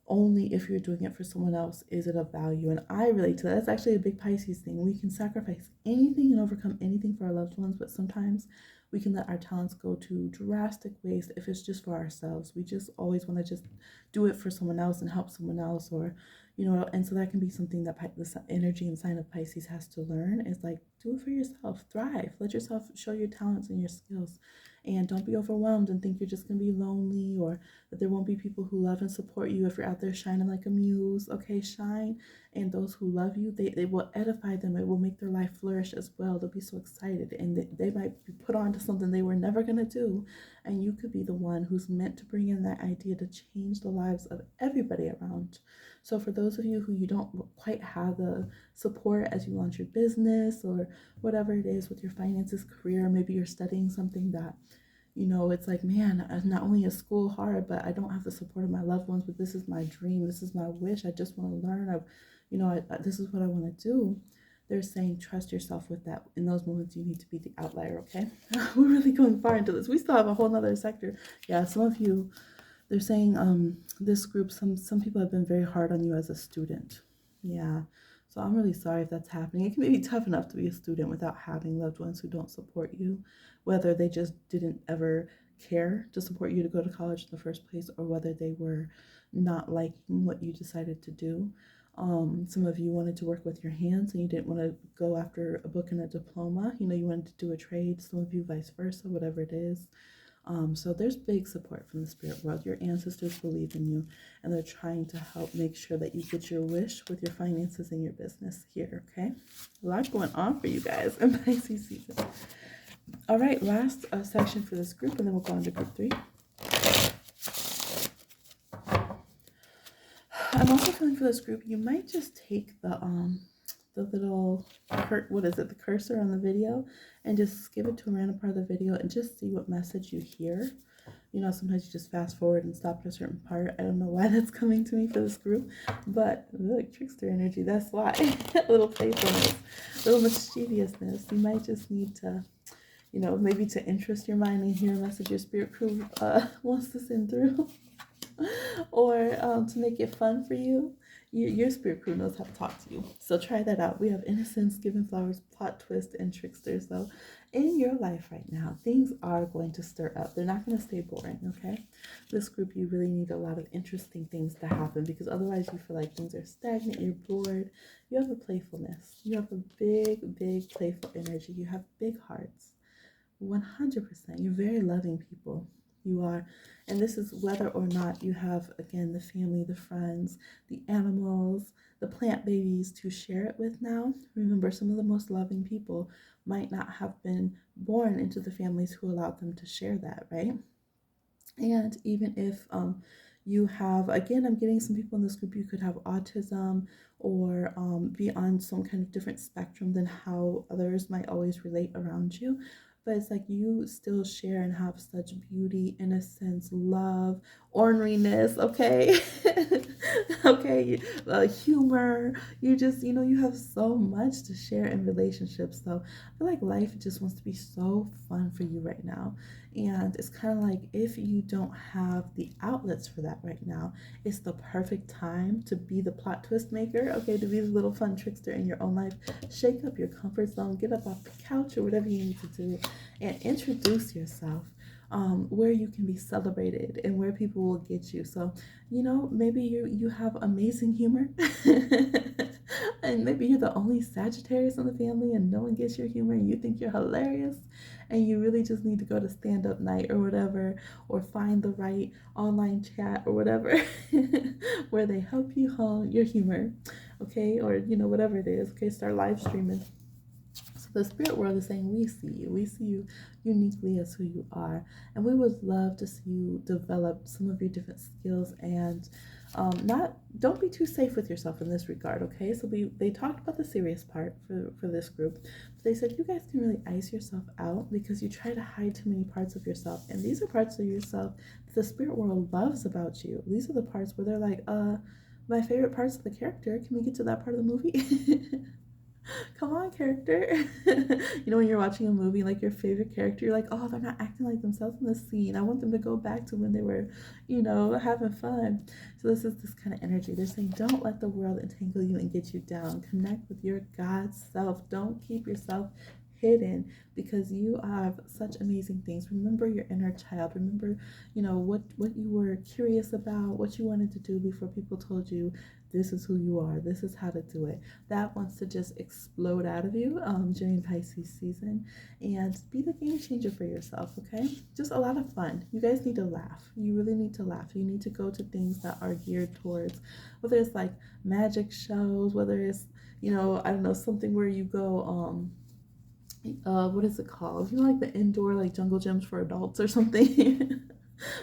Speaker 1: only if you're doing it for someone else is it of value. And I relate to that. That's actually a big Pisces thing. We can sacrifice anything and overcome anything for our loved ones, but sometimes we can let our talents go to drastic waste if it's just for ourselves. We just always want to just do it for someone else and help someone else, or and so that can be something that the energy and sign of Pisces has to learn, is like, do it for yourself, thrive, let yourself show your talents and your skills, and don't be overwhelmed and think you're just going to be lonely, or that there won't be people who love and support you if you're out there shining like a muse. Okay, shine, and those who love you, they will edify them. It will make their life flourish as well. They'll be so excited, and they might be put on to something they were never going to do, and you could be the one who's meant to bring in that idea to change the lives of everybody around. So for those of you who you don't quite have the support as you launch your business or whatever it is with your finances, career, maybe you're studying something that it's like, man, not only is school hard, but I don't have the support of my loved ones, but this is my dream. This is my wish. I just want to learn. This is what I want to do. They're saying, trust yourself with that. In those moments, you need to be the outlier, okay? We're really going far into this. We still have a whole nother sector. Yeah, some of you, they're saying this group, some people have been very hard on you as a student. Yeah. So I'm really sorry if that's happening. It can be tough enough to be a student without having loved ones who don't support you, whether they just didn't ever care to support you to go to college in the first place, or whether they were not liking what you decided to do. Some of you wanted to work with your hands and you didn't want to go after a book and a diploma. You wanted to do a trade. Some of you vice versa, whatever it is. So there's big support from the spirit world. Your ancestors believe in you, and they're trying to help make sure that you get your wish with your finances and your business here, okay? A lot going on for you guys in Pisces season. All right, last section for this group, and then we'll go on to group 3. I'm also feeling for this group, you might just take the little, the cursor on the video, and just skip it to a random part of the video and just see what message you hear. Sometimes you just fast forward and stop at a certain part. I don't know why that's coming to me for this group, but look, trickster energy, that's why. A little playfulness, a little mischievousness. You might just need to, maybe to interest your mind and hear a message your spirit crew wants to send through. Or to make it fun for you. Your spirit crew knows how to talk to you. So try that out. We have innocence, giving flowers, plot twist, and trickster. So in your life right now, things are going to stir up. They're not going to stay boring, okay? This group, you really need a lot of interesting things to happen, because otherwise you feel like things are stagnant, you're bored. You have a playfulness. You have a big, big playful energy. You have big hearts. 100%. You're very loving people. You are. And this is whether or not you have, again, the family, the friends, the animals, the plant babies to share it with now. Remember, some of the most loving people might not have been born into the families who allowed them to share that, right? And even if you have, again, I'm getting some people in this group, you could have autism or be on some kind of different spectrum than how others might always relate around you. But it's like you still share and have such beauty, innocence, love, orneriness, okay? Okay, humor. You just, you have so much to share in relationships. So I feel like life just wants to be so fun for you right now. And it's kind of like, if you don't have the outlets for that right now, it's the perfect time to be the plot twist maker, okay, to be the little fun trickster in your own life. Shake up your comfort zone, get up off the couch or whatever you need to do, and introduce yourself where you can be celebrated and where people will get you. So, maybe you have amazing humor and maybe you're the only Sagittarius in the family and no one gets your humor and you think you're hilarious, and you really just need to go to stand-up night or whatever, or find the right online chat or whatever where they help you hone your humor, okay, or whatever it is, okay, start live streaming. So The spirit world is saying we see you. We see you uniquely as who you are. And we would love to see you develop some of your different skills and not don't be too safe with yourself in this regard, okay? So they talked about the serious part for this group. But they said you guys can really ice yourself out because you try to hide too many parts of yourself. And these are parts of yourself that the spirit world loves about you. These are the parts where they're like, my favorite parts of the character. Can we get to that part of the movie? Come on, character. You know, when you're watching a movie, like your favorite character, you're like, oh, they're not acting like themselves in this scene. I want them to go back to when they were, having fun. So this is this kind of energy. They're saying, don't let the world entangle you and get you down. Connect with your God self. Don't keep yourself hidden because you have such amazing things. Remember your inner child. Remember, what you were curious about, what you wanted to do before people told you this is who you are, this is how to do it. That wants to just explode out of you during Pisces season and be the game changer for yourself, okay? Just a lot of fun. You guys need to laugh. You really need to laugh. You need to go to things that are geared towards, whether it's like magic shows, whether it's, I don't know, something where you go, what is it called? Like the indoor, like jungle gyms for adults or something.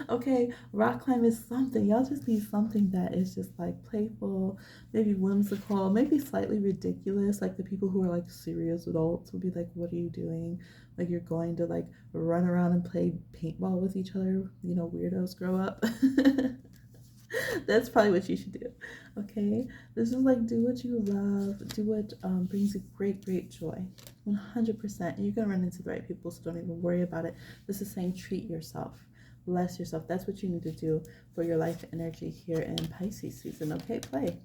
Speaker 1: Okay, rock climb is something. Y'all just need something that is just like playful, maybe whimsical, maybe slightly ridiculous. Like the people who are like serious adults will be like, what are you doing? Like you're going to like run around and play paintball with each other. Weirdos grow up. That's probably what you should do. Okay, this is like do what you love, do what brings you great joy. 100%. You're gonna run into the right people, so don't even worry about it. This is saying treat yourself. Bless yourself. That's what you need to do for your life energy here in Pisces season. Okay, play.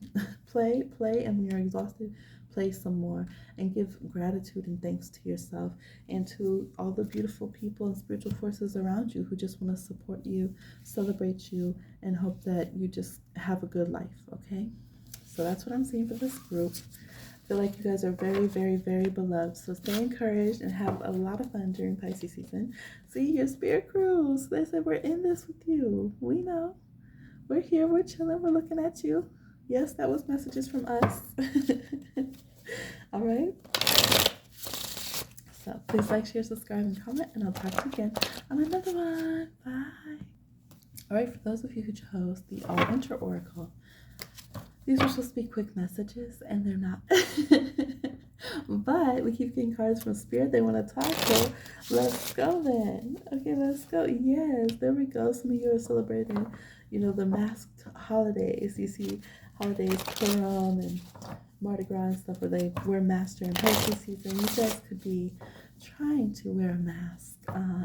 Speaker 1: play, and when you're exhausted, play some more and give gratitude and thanks to yourself and to all the beautiful people and spiritual forces around you who just want to support you, celebrate you, and hope that you just have a good life, okay? So that's what I'm seeing for this group. I feel like you guys are very beloved. So stay encouraged and have a lot of fun during Pisces season. See your spirit cruise. They said we're in this with you. We know. We're here. We're chilling. We're looking at you. Yes, that was messages from us. All right. So please like, share, subscribe, and comment. And I'll talk to you again on another one. Bye. All right. For those of you who chose the All-Winter Oracle, these were supposed to be quick messages, and they're not. But we keep getting cards from Spirit. They want to talk, so let's go then. Okay, let's go. Yes, there we go. Some of you are celebrating, the masked holidays. You see holidays, Purim and Mardi Gras and stuff where they wear masks during Pisces season. You guys could be trying to wear a mask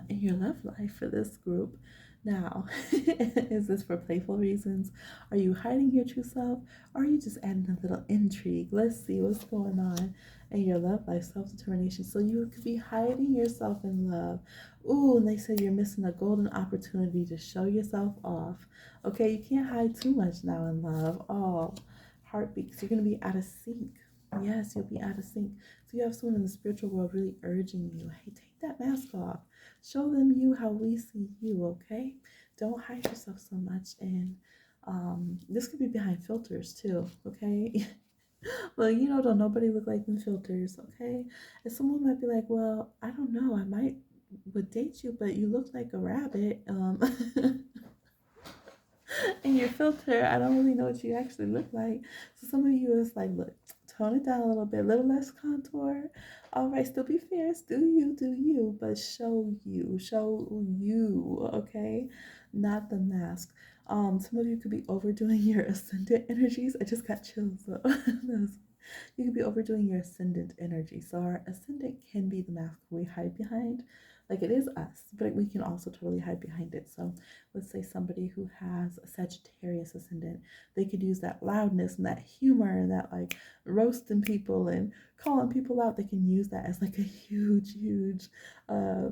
Speaker 1: in your love life for this group. Now, is this for playful reasons? Are you hiding your true self? Or are you just adding a little intrigue? Let's see what's going on in your love life, self-determination. So you could be hiding yourself in love. Ooh, and they said you're missing a golden opportunity to show yourself off. Okay, you can't hide too much now in love. Oh, heartbeats. You're going to be out of sync. Yes, you'll be out of sync. So you have someone in the spiritual world really urging you, hey, take that mask off. Show them you how we see you, okay? Don't hide yourself so much. And this could be behind filters too, okay? Well, don't nobody look like them filters, okay? And someone might be like, well, I don't know, I would date you, but you look like a rabbit. And your filter, I don't really know what you actually look like. So some of you is like, look, tone it down a little bit, a little less contour. All right, still be fierce, do you, but show you, okay? Not the mask. Some of you could be overdoing your ascendant energies. I just got chills. So you could be overdoing your ascendant energy. So our ascendant can be the mask we hide behind. Like it is us, but we can also totally hide behind it. So let's say somebody who has a Sagittarius ascendant, they could use that loudness and that humor and that like roasting people and calling people out. They can use that as like a huge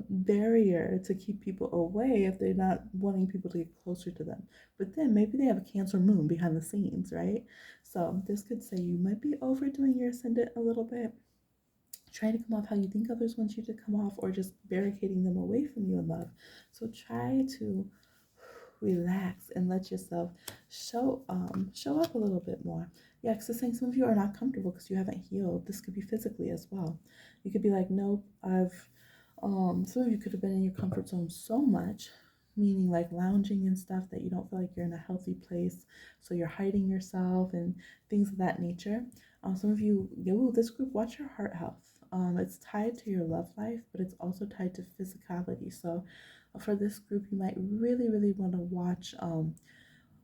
Speaker 1: barrier to keep people away if they're not wanting people to get closer to them. But then maybe they have a Cancer moon behind the scenes, right? So this could say you might be overdoing your ascendant a little bit, trying to come off how you think others want you to come off, or just barricading them away from you in love. So try to relax and let yourself show up a little bit more. Yeah, because it's saying some of you are not comfortable because you haven't healed. This could be physically as well. You could be like, nope, some of you could have been in your comfort zone so much, meaning like lounging and stuff, that you don't feel like you're in a healthy place. So you're hiding yourself and things of that nature. Some of you, this group, watch your heart health. It's tied to your love life, but it's also tied to physicality. So for this group, you might really, really want to watch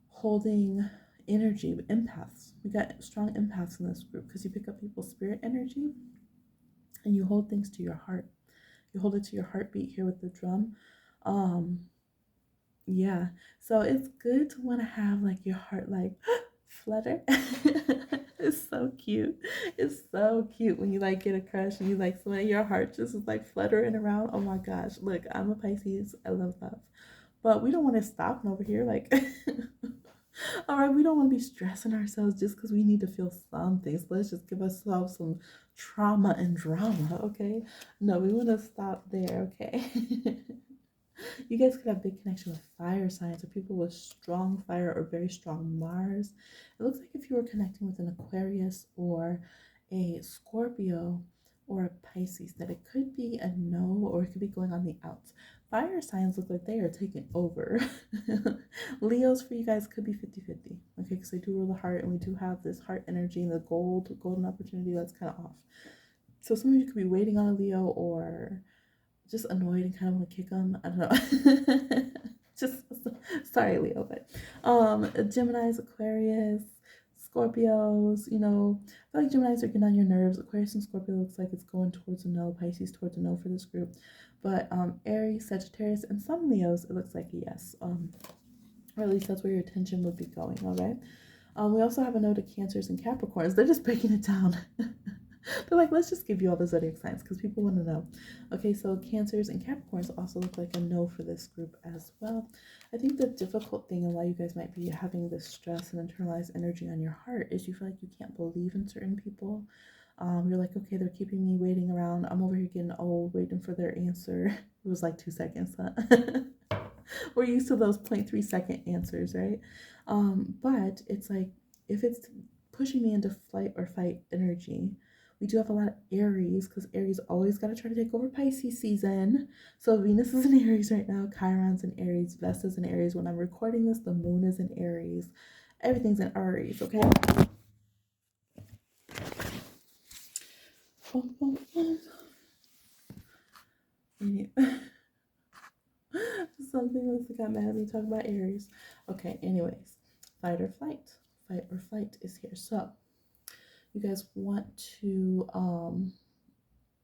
Speaker 1: holding energy, empaths. We got strong empaths in this group because you pick up people's spirit energy and you hold things to your heart. You hold it to your heartbeat here with the drum. Um, yeah. So it's good to want to have like your heart like flutter. It's so cute. It's so cute when you like get a crush and you like somebody, your heart just is like fluttering around. Oh my gosh. Look, I'm a Pisces. I love love. But we don't want to stop over here. Like, all right, we don't want to be stressing ourselves just because we need to feel something. So let's just give ourselves some trauma and drama, okay? No, we want to stop there, okay? You guys could have big connection with fire signs or people with strong fire or very strong Mars. It looks like if you were connecting with an Aquarius or a Scorpio or a Pisces, that it could be a no or it could be going on the outs. Fire signs look like they are taking over. Leos for you guys could be 50-50. Okay, because they do rule the heart and we do have this heart energy and the golden opportunity that's kind of off. So some of you could be waiting on a Leo or just annoyed and kind of want to kick them. I don't know. Just sorry, Leo, but Gemini's, Aquarius, Scorpios, I feel like Gemini's are getting on your nerves. Aquarius and Scorpio looks like it's going towards a no. Pisces towards a no for this group. But Aries, Sagittarius, and some Leos, it looks like a yes. Or at least that's where your attention would be going, all right? We also have a no to Cancers and Capricorns. They're just breaking it down. They're like, let's just give you all the zodiac signs because people want to know. Okay, so Cancers and Capricorns also look like a no for this group as well. I think the difficult thing and why you guys might be having this stress and internalized energy on your heart is you feel like you can't believe in certain people. You're like, okay, they're keeping me waiting around. I'm over here getting old, waiting for their answer. It was like 2 seconds, huh? We're used to those 0.3-second answers, right? But it's like, if it's pushing me into flight or fight energy, we do have a lot of Aries because Aries always got to try to take over Pisces season. So Venus is in Aries right now. Chiron's in Aries. Vesta's in Aries. When I'm recording this, the moon is in Aries. Everything's in Aries, okay? Something must have got mad at me talking about Aries. Okay, anyways. Fight or flight. Fight or flight is here. So you guys want to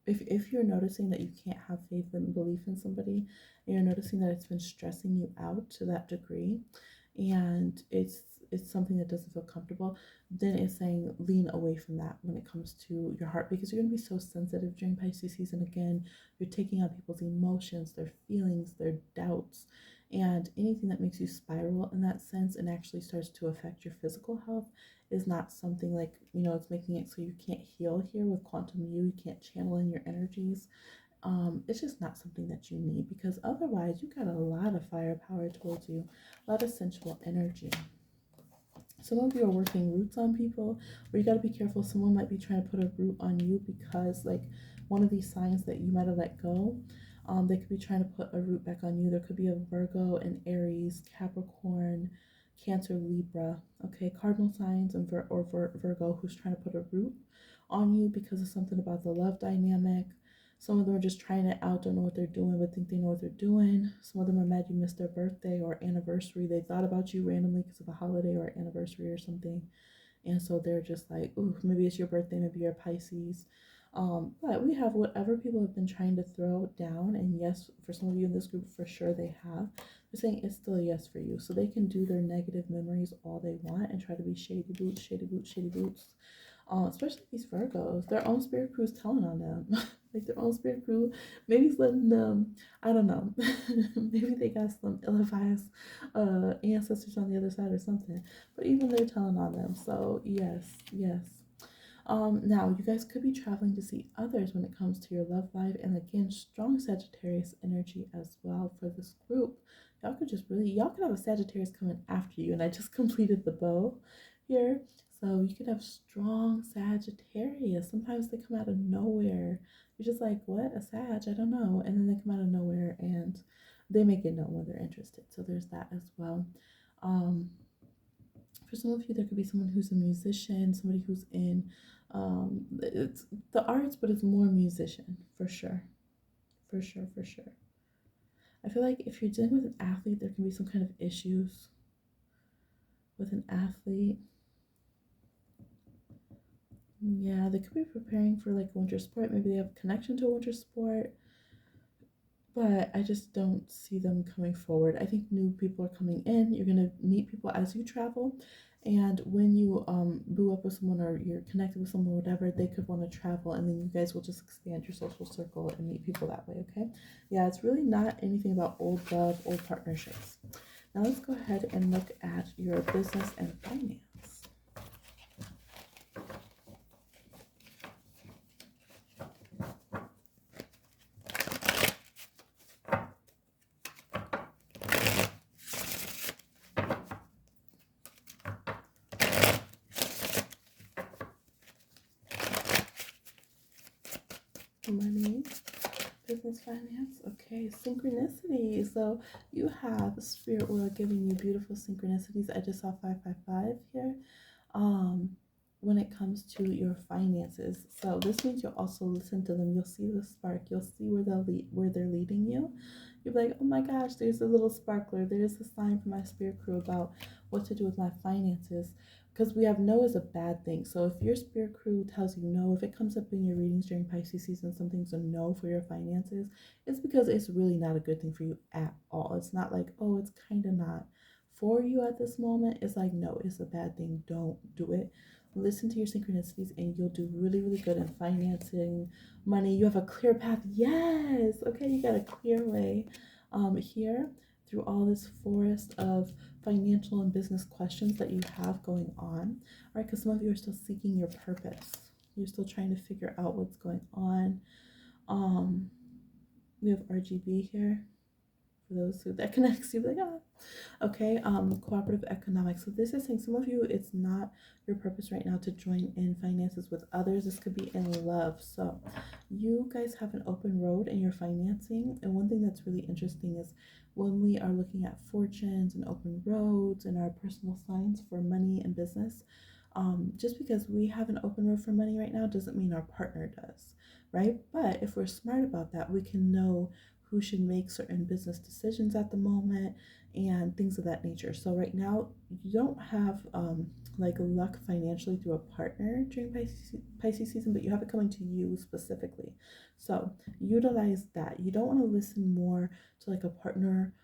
Speaker 1: if you're noticing that you can't have faith and belief in somebody and you're noticing that it's been stressing you out to that degree and it's something that doesn't feel comfortable, then it's saying lean away from that when it comes to your heart, because you're going to be so sensitive during Pisces season. Again, you're taking on people's emotions, their feelings, their doubts, and anything that makes you spiral in that sense and actually starts to affect your physical health is not something like, it's making it so you can't heal here with quantum you can't channel in your energies. It's just not something that you need, because otherwise you got a lot of firepower towards you, a lot of sensual energy. Some of you are working roots on people, where you got to be careful. Someone might be trying to put a root on you because like one of these signs that you might have let go, they could be trying to put a root back on you. There could be a Virgo, an Aries, Capricorn, Cancer, Libra, okay, cardinal signs and Virgo who's trying to put a root on you because of something about the love dynamic. Some of them are just trying it out, don't know what they're doing, but think they know what they're doing. Some of them are mad you missed their birthday or anniversary. They thought about you randomly because of a holiday or anniversary or something. And so they're just like, ooh, maybe it's your birthday, maybe you're Pisces. But we have whatever people have been trying to throw down. And yes, for some of you in this group, for sure they have. They're saying it's still a yes for you. So they can do their negative memories all they want and try to be shady boots, shady boots, shady boots. Especially these Virgos, their own spirit crew is telling on them. Like their own spirit crew, maybe it's letting them, I don't know, maybe they got some ill-advised ancestors on the other side or something. But even they're telling on them. So yes, yes. Now you guys could be traveling to see others when it comes to your love life, and again, strong Sagittarius energy as well for this group. Y'all could have a Sagittarius coming after you, and I just completed the bow here. So you could have strong Sagittarius. Sometimes they come out of nowhere. You're just like, what? A Sag? I don't know. And then they come out of nowhere and they make it known when they're interested. So there's that as well. Um, for some of you, there could be someone who's a musician, somebody who's in it's the arts, but it's more musician for sure. For sure, for sure. I feel like if you're dealing with an athlete, there can be some kind of issues with an athlete. Yeah, they could be preparing for like a winter sport. Maybe they have a connection to a winter sport, but I just don't see them coming forward. I think new people are coming in. You're gonna meet people as you travel, and when you boo up with someone or you're connected with someone, or whatever, they could want to travel, and then you guys will just expand your social circle and meet people that way. Okay? Yeah, it's really not anything about old love, old partnerships. Now let's go ahead and look at your business and finance. Money, business, finance. Okay, synchronicity. So you have Spirit World giving you beautiful synchronicities. I just saw 555 here. When it comes to your finances, so this means you'll also listen to them. You'll see the spark. You'll see where they're leading you. You'll be like, oh my gosh, there's a little sparkler. There's a sign from my spirit crew about what to do with my finances. Because we have no as a bad thing. So if your spirit crew tells you no, if it comes up in your readings during Pisces season, something's a no for your finances, it's because it's really not a good thing for you at all. It's not like, oh, it's kind of not for you at this moment. It's like, no, it's a bad thing. Don't do it. Listen to your synchronicities and you'll do really, really good in financing, money. You have a clear path. Yes. Okay, you got a clear way here through all this forest of financial and business questions that you have going on. All right, because some of you are still seeking your purpose. You're still trying to figure out what's going on. We have RGB here. For those who that connects you, like, ah. Okay, cooperative economics. So this is saying some of you, it's not your purpose right now to join in finances with others. This could be in love. So you guys have an open road in your financing. And one thing that's really interesting is when we are looking at fortunes and open roads and our personal signs for money and business, just because we have an open road for money right now doesn't mean our partner does, right? But if we're smart about that, we can know who should make certain business decisions at the moment and things of that nature. So right now you don't have like luck financially through a partner during Pisces season, but you have it coming to you specifically. So utilize that. You don't want to listen more to like a partner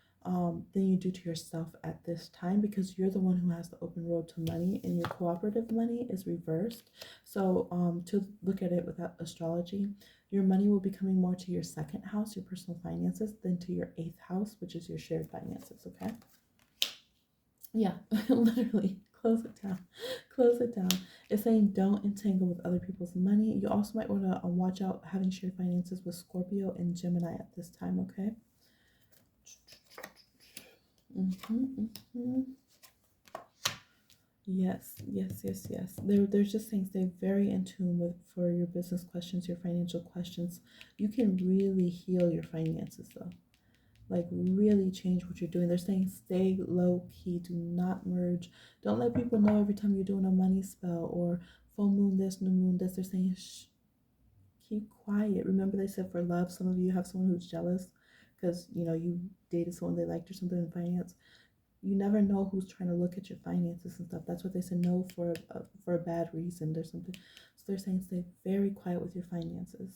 Speaker 1: than you do to yourself at this time, because you're the one who has the open road to money and your cooperative money is reversed. So to look at it without astrology, your money will be coming more to your second house, your personal finances, than to your eighth house, which is your shared finances, okay? Yeah, literally, close it down. Close it down. It's saying don't entangle with other people's money. You also might want to watch out having shared finances with Scorpio and Gemini at this time, okay? Yes, yes, yes, yes. There's just saying stay very in tune with for your business questions, your financial questions. You can really heal your finances though. Like really change what you're doing. They're saying stay low key, do not merge. Don't let people know every time you're doing a money spell or full moon this, new moon this. They're saying shh, keep quiet. Remember they said for love, some of you have someone who's jealous because you dated someone they liked or something in finance. You never know who's trying to look at your finances and stuff. That's what they said no for a bad reason. There's something. So they're saying stay very quiet with your finances,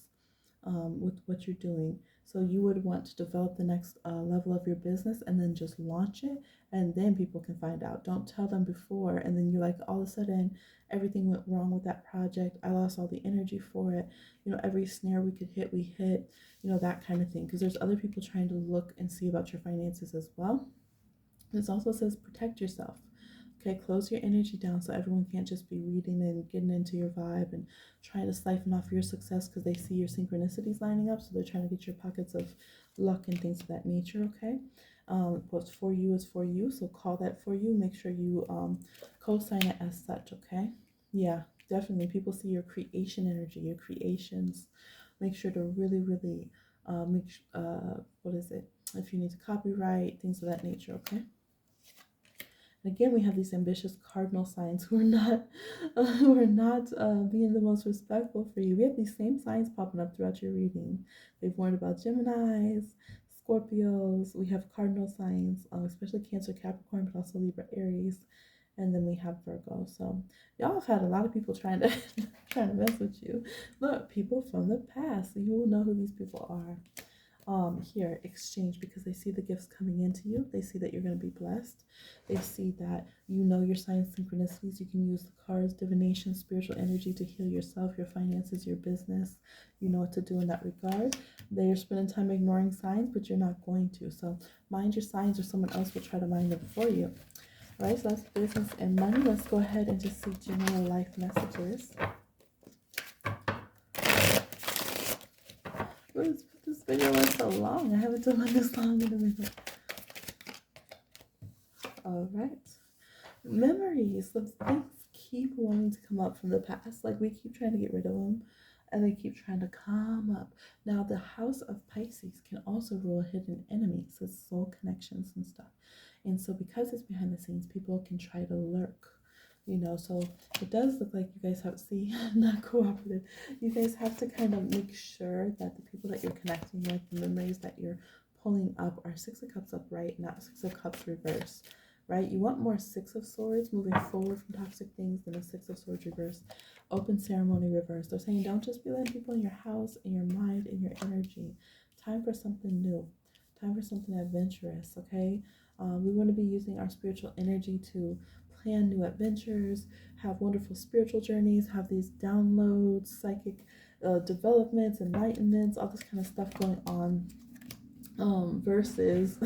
Speaker 1: with what you're doing. So you would want to develop the next level of your business and then just launch it, and then people can find out. Don't tell them before, and then you're like all of a sudden everything went wrong with that project. I lost all the energy for it. Every snare we could hit, we hit. That kind of thing. Because there's other people trying to look and see about your finances as well. This also says protect yourself. Okay, close your energy down so everyone can't just be reading and getting into your vibe and trying to siphon off your success because they see your synchronicities lining up. So they're trying to get your pockets of luck and things of that nature, okay? What's for you is for you. So call that for you. Make sure you co-sign it as such, okay? Yeah, definitely. People see your creation energy, your creations. Make sure to really, really what is it? If you need to copyright, things of that nature, okay? And again, we have these ambitious cardinal signs who are not, being the most respectful for you. We have these same signs popping up throughout your reading. They've warned about Geminis, Scorpios. We have cardinal signs, especially Cancer, Capricorn, but also Libra, Aries, and then we have Virgo. So y'all have had a lot of people trying to trying to mess with you. Look, people from the past. So you will know who these people are. Here exchange, because they see the gifts coming into you. They see that you're going to be blessed. They see that you know your sign synchronicities. You can use the cards, divination, spiritual energy to heal yourself, your finances, your business. You know what to do in that regard. They are spending time ignoring signs, but you're not going to. So mind your signs, or someone else will try to mind them for you. All right, so that's business and money. Let's go ahead and just see general life messages. This video went so long. I haven't done one this long in a minute. All right. Memories. Those things keep wanting to come up from the past. Like, we keep trying to get rid of them, and they keep trying to come up. Now, the house of Pisces can also rule hidden enemies, so soul connections and stuff. And so because it's behind the scenes, people can try to lurk. So it does look like you guys have, see, not cooperative. You guys have to kind of make sure that the people that you're connecting with, the memories that you're pulling up, are Six of Cups upright, not Six of Cups reverse, right? You want more Six of Swords moving forward from toxic things than a Six of Swords reverse. Open ceremony reverse. They're saying don't just be letting people in your house, in your mind, in your energy. Time for something new. Time for something adventurous, okay? We want to be using our spiritual energy to plan new adventures, have wonderful spiritual journeys, have these downloads, psychic developments, enlightenments, all this kind of stuff going on. Versus,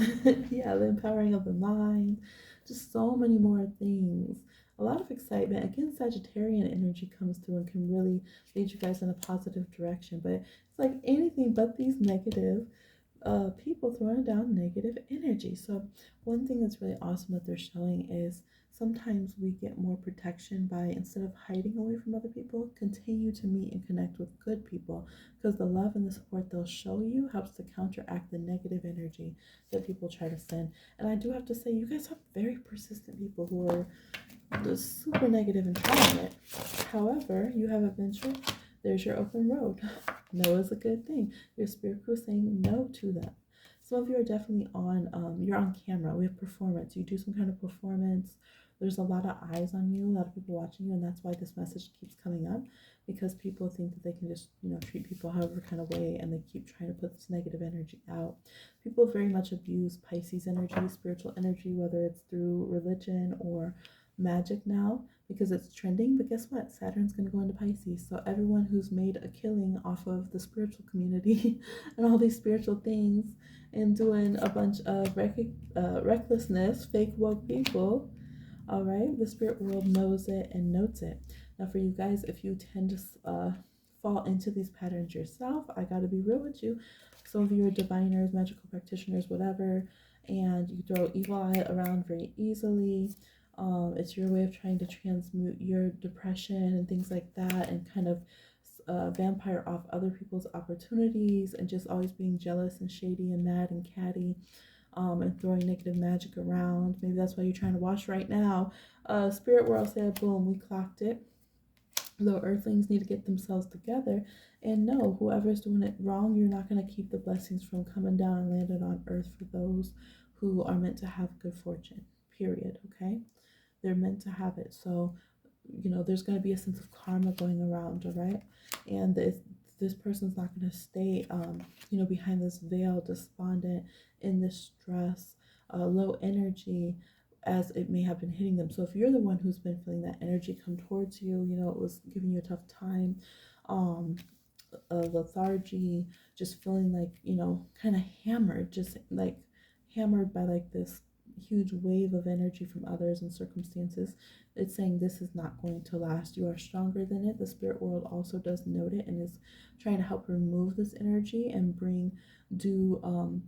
Speaker 1: yeah, the empowering of the mind, just so many more things. A lot of excitement. Again, Sagittarian energy comes through and can really lead you guys in a positive direction. But it's like anything but these negative people throwing down negative energy. So one thing that's really awesome that they're showing is sometimes we get more protection by, instead of hiding away from other people, continue to meet and connect with good people, because the love and the support they'll show you helps to counteract the negative energy that people try to send. And I do have to say, you guys have very persistent people who are just super negative and trying it. However, you have adventure. There's your open road. No is a good thing. Your spirit crew saying no to that. Some of you are definitely you're on camera. We have performance. You do some kind of performance. There's a lot of eyes on you, a lot of people watching you, and that's why this message keeps coming up, because people think that they can just, treat people however kind of way, and they keep trying to put this negative energy out. People very much abuse Pisces energy, spiritual energy, whether it's through religion or magic now, because it's trending. But guess what? Saturn's going to go into Pisces. So everyone who's made a killing off of the spiritual community and all these spiritual things and doing a bunch of recklessness, fake woke people, all right, the spirit world knows it and notes it. Now, for you guys, if you tend to fall into these patterns yourself, I got to be real with you. Some of you are diviners, magical practitioners, whatever, and you throw evil eye around very easily. It's your way of trying to transmute your depression and things like that, and kind of vampire off other people's opportunities, and just always being jealous and shady and mad and catty, and throwing negative magic around. Maybe that's why you're trying to watch right now. Spirit world said, boom, we clocked it. The earthlings need to get themselves together and know whoever's doing it wrong, you're not going to keep the blessings from coming down and landing on earth for those who are meant to have good fortune, period. Okay, they're meant to have it. So there's going to be a sense of karma going around, all right? And this person's not going to stay behind this veil, despondent, in this stress, low energy, as it may have been hitting them. So if you're the one who's been feeling that energy come towards you, it was giving you a tough time, lethargy, just feeling like, kind of hammered, just like hammered by like this huge wave of energy from others and circumstances, it's saying this is not going to last. You are stronger than it. The spirit world also does note it and is trying to help remove this energy and bring due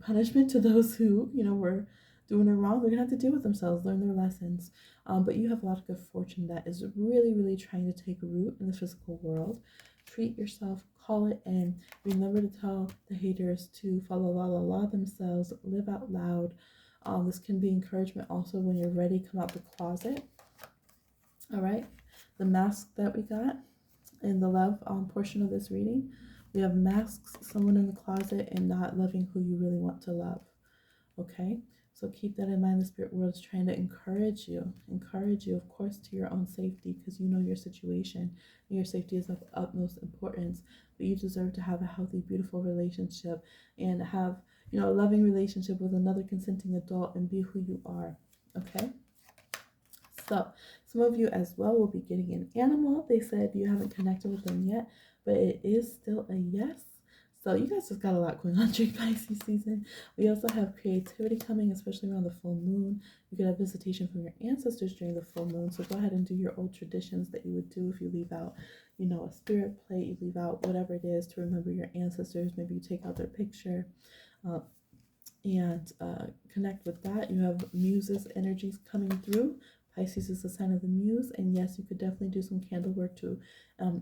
Speaker 1: punishment to those who were doing it wrong, they're going to have to deal with themselves, learn their lessons. But you have a lot of good fortune that is really, really trying to take root in the physical world. Treat yourself, call it in. Remember to tell the haters to follow la themselves, live out loud. This can be encouragement also when you're ready, come out the closet. All right, the mask that we got in the love portion of this reading, we have masks, someone in the closet, and not loving who you really want to love. Okay, so keep that in mind. The spirit world is trying to encourage you, of course, to your own safety, because you know your situation and your safety is of utmost importance. But you deserve to have a healthy, beautiful relationship and have, a loving relationship with another consenting adult and be who you are. Okay. So some of you as well will be getting an animal. They said you haven't connected with them yet, but it is still a yes. So you guys just got a lot going on during Pisces season. We also have creativity coming, especially around the full moon. You could have visitation from your ancestors during the full moon. So go ahead and do your old traditions that you would do if you leave out, a spirit plate, you leave out whatever it is to remember your ancestors. Maybe you take out their picture and connect with that. You have muses energies coming through. Pisces is a sign of the muse, and yes, you could definitely do some candle work to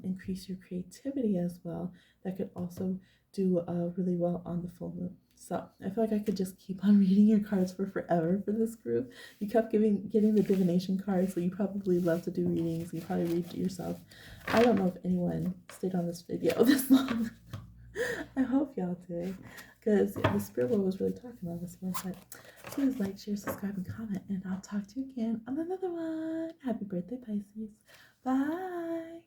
Speaker 1: increase your creativity as well. That could also do really well on the full moon. So I feel like I could just keep on reading your cards for forever for this group. You kept getting the divination cards, so you probably love to do readings. You probably read it yourself. I don't know if anyone stayed on this video this long. I hope y'all did, because the spirit world was really talking about this one. But please like, share, subscribe, and comment, and I'll talk to you again on another one. Happy birthday, Pisces. Bye.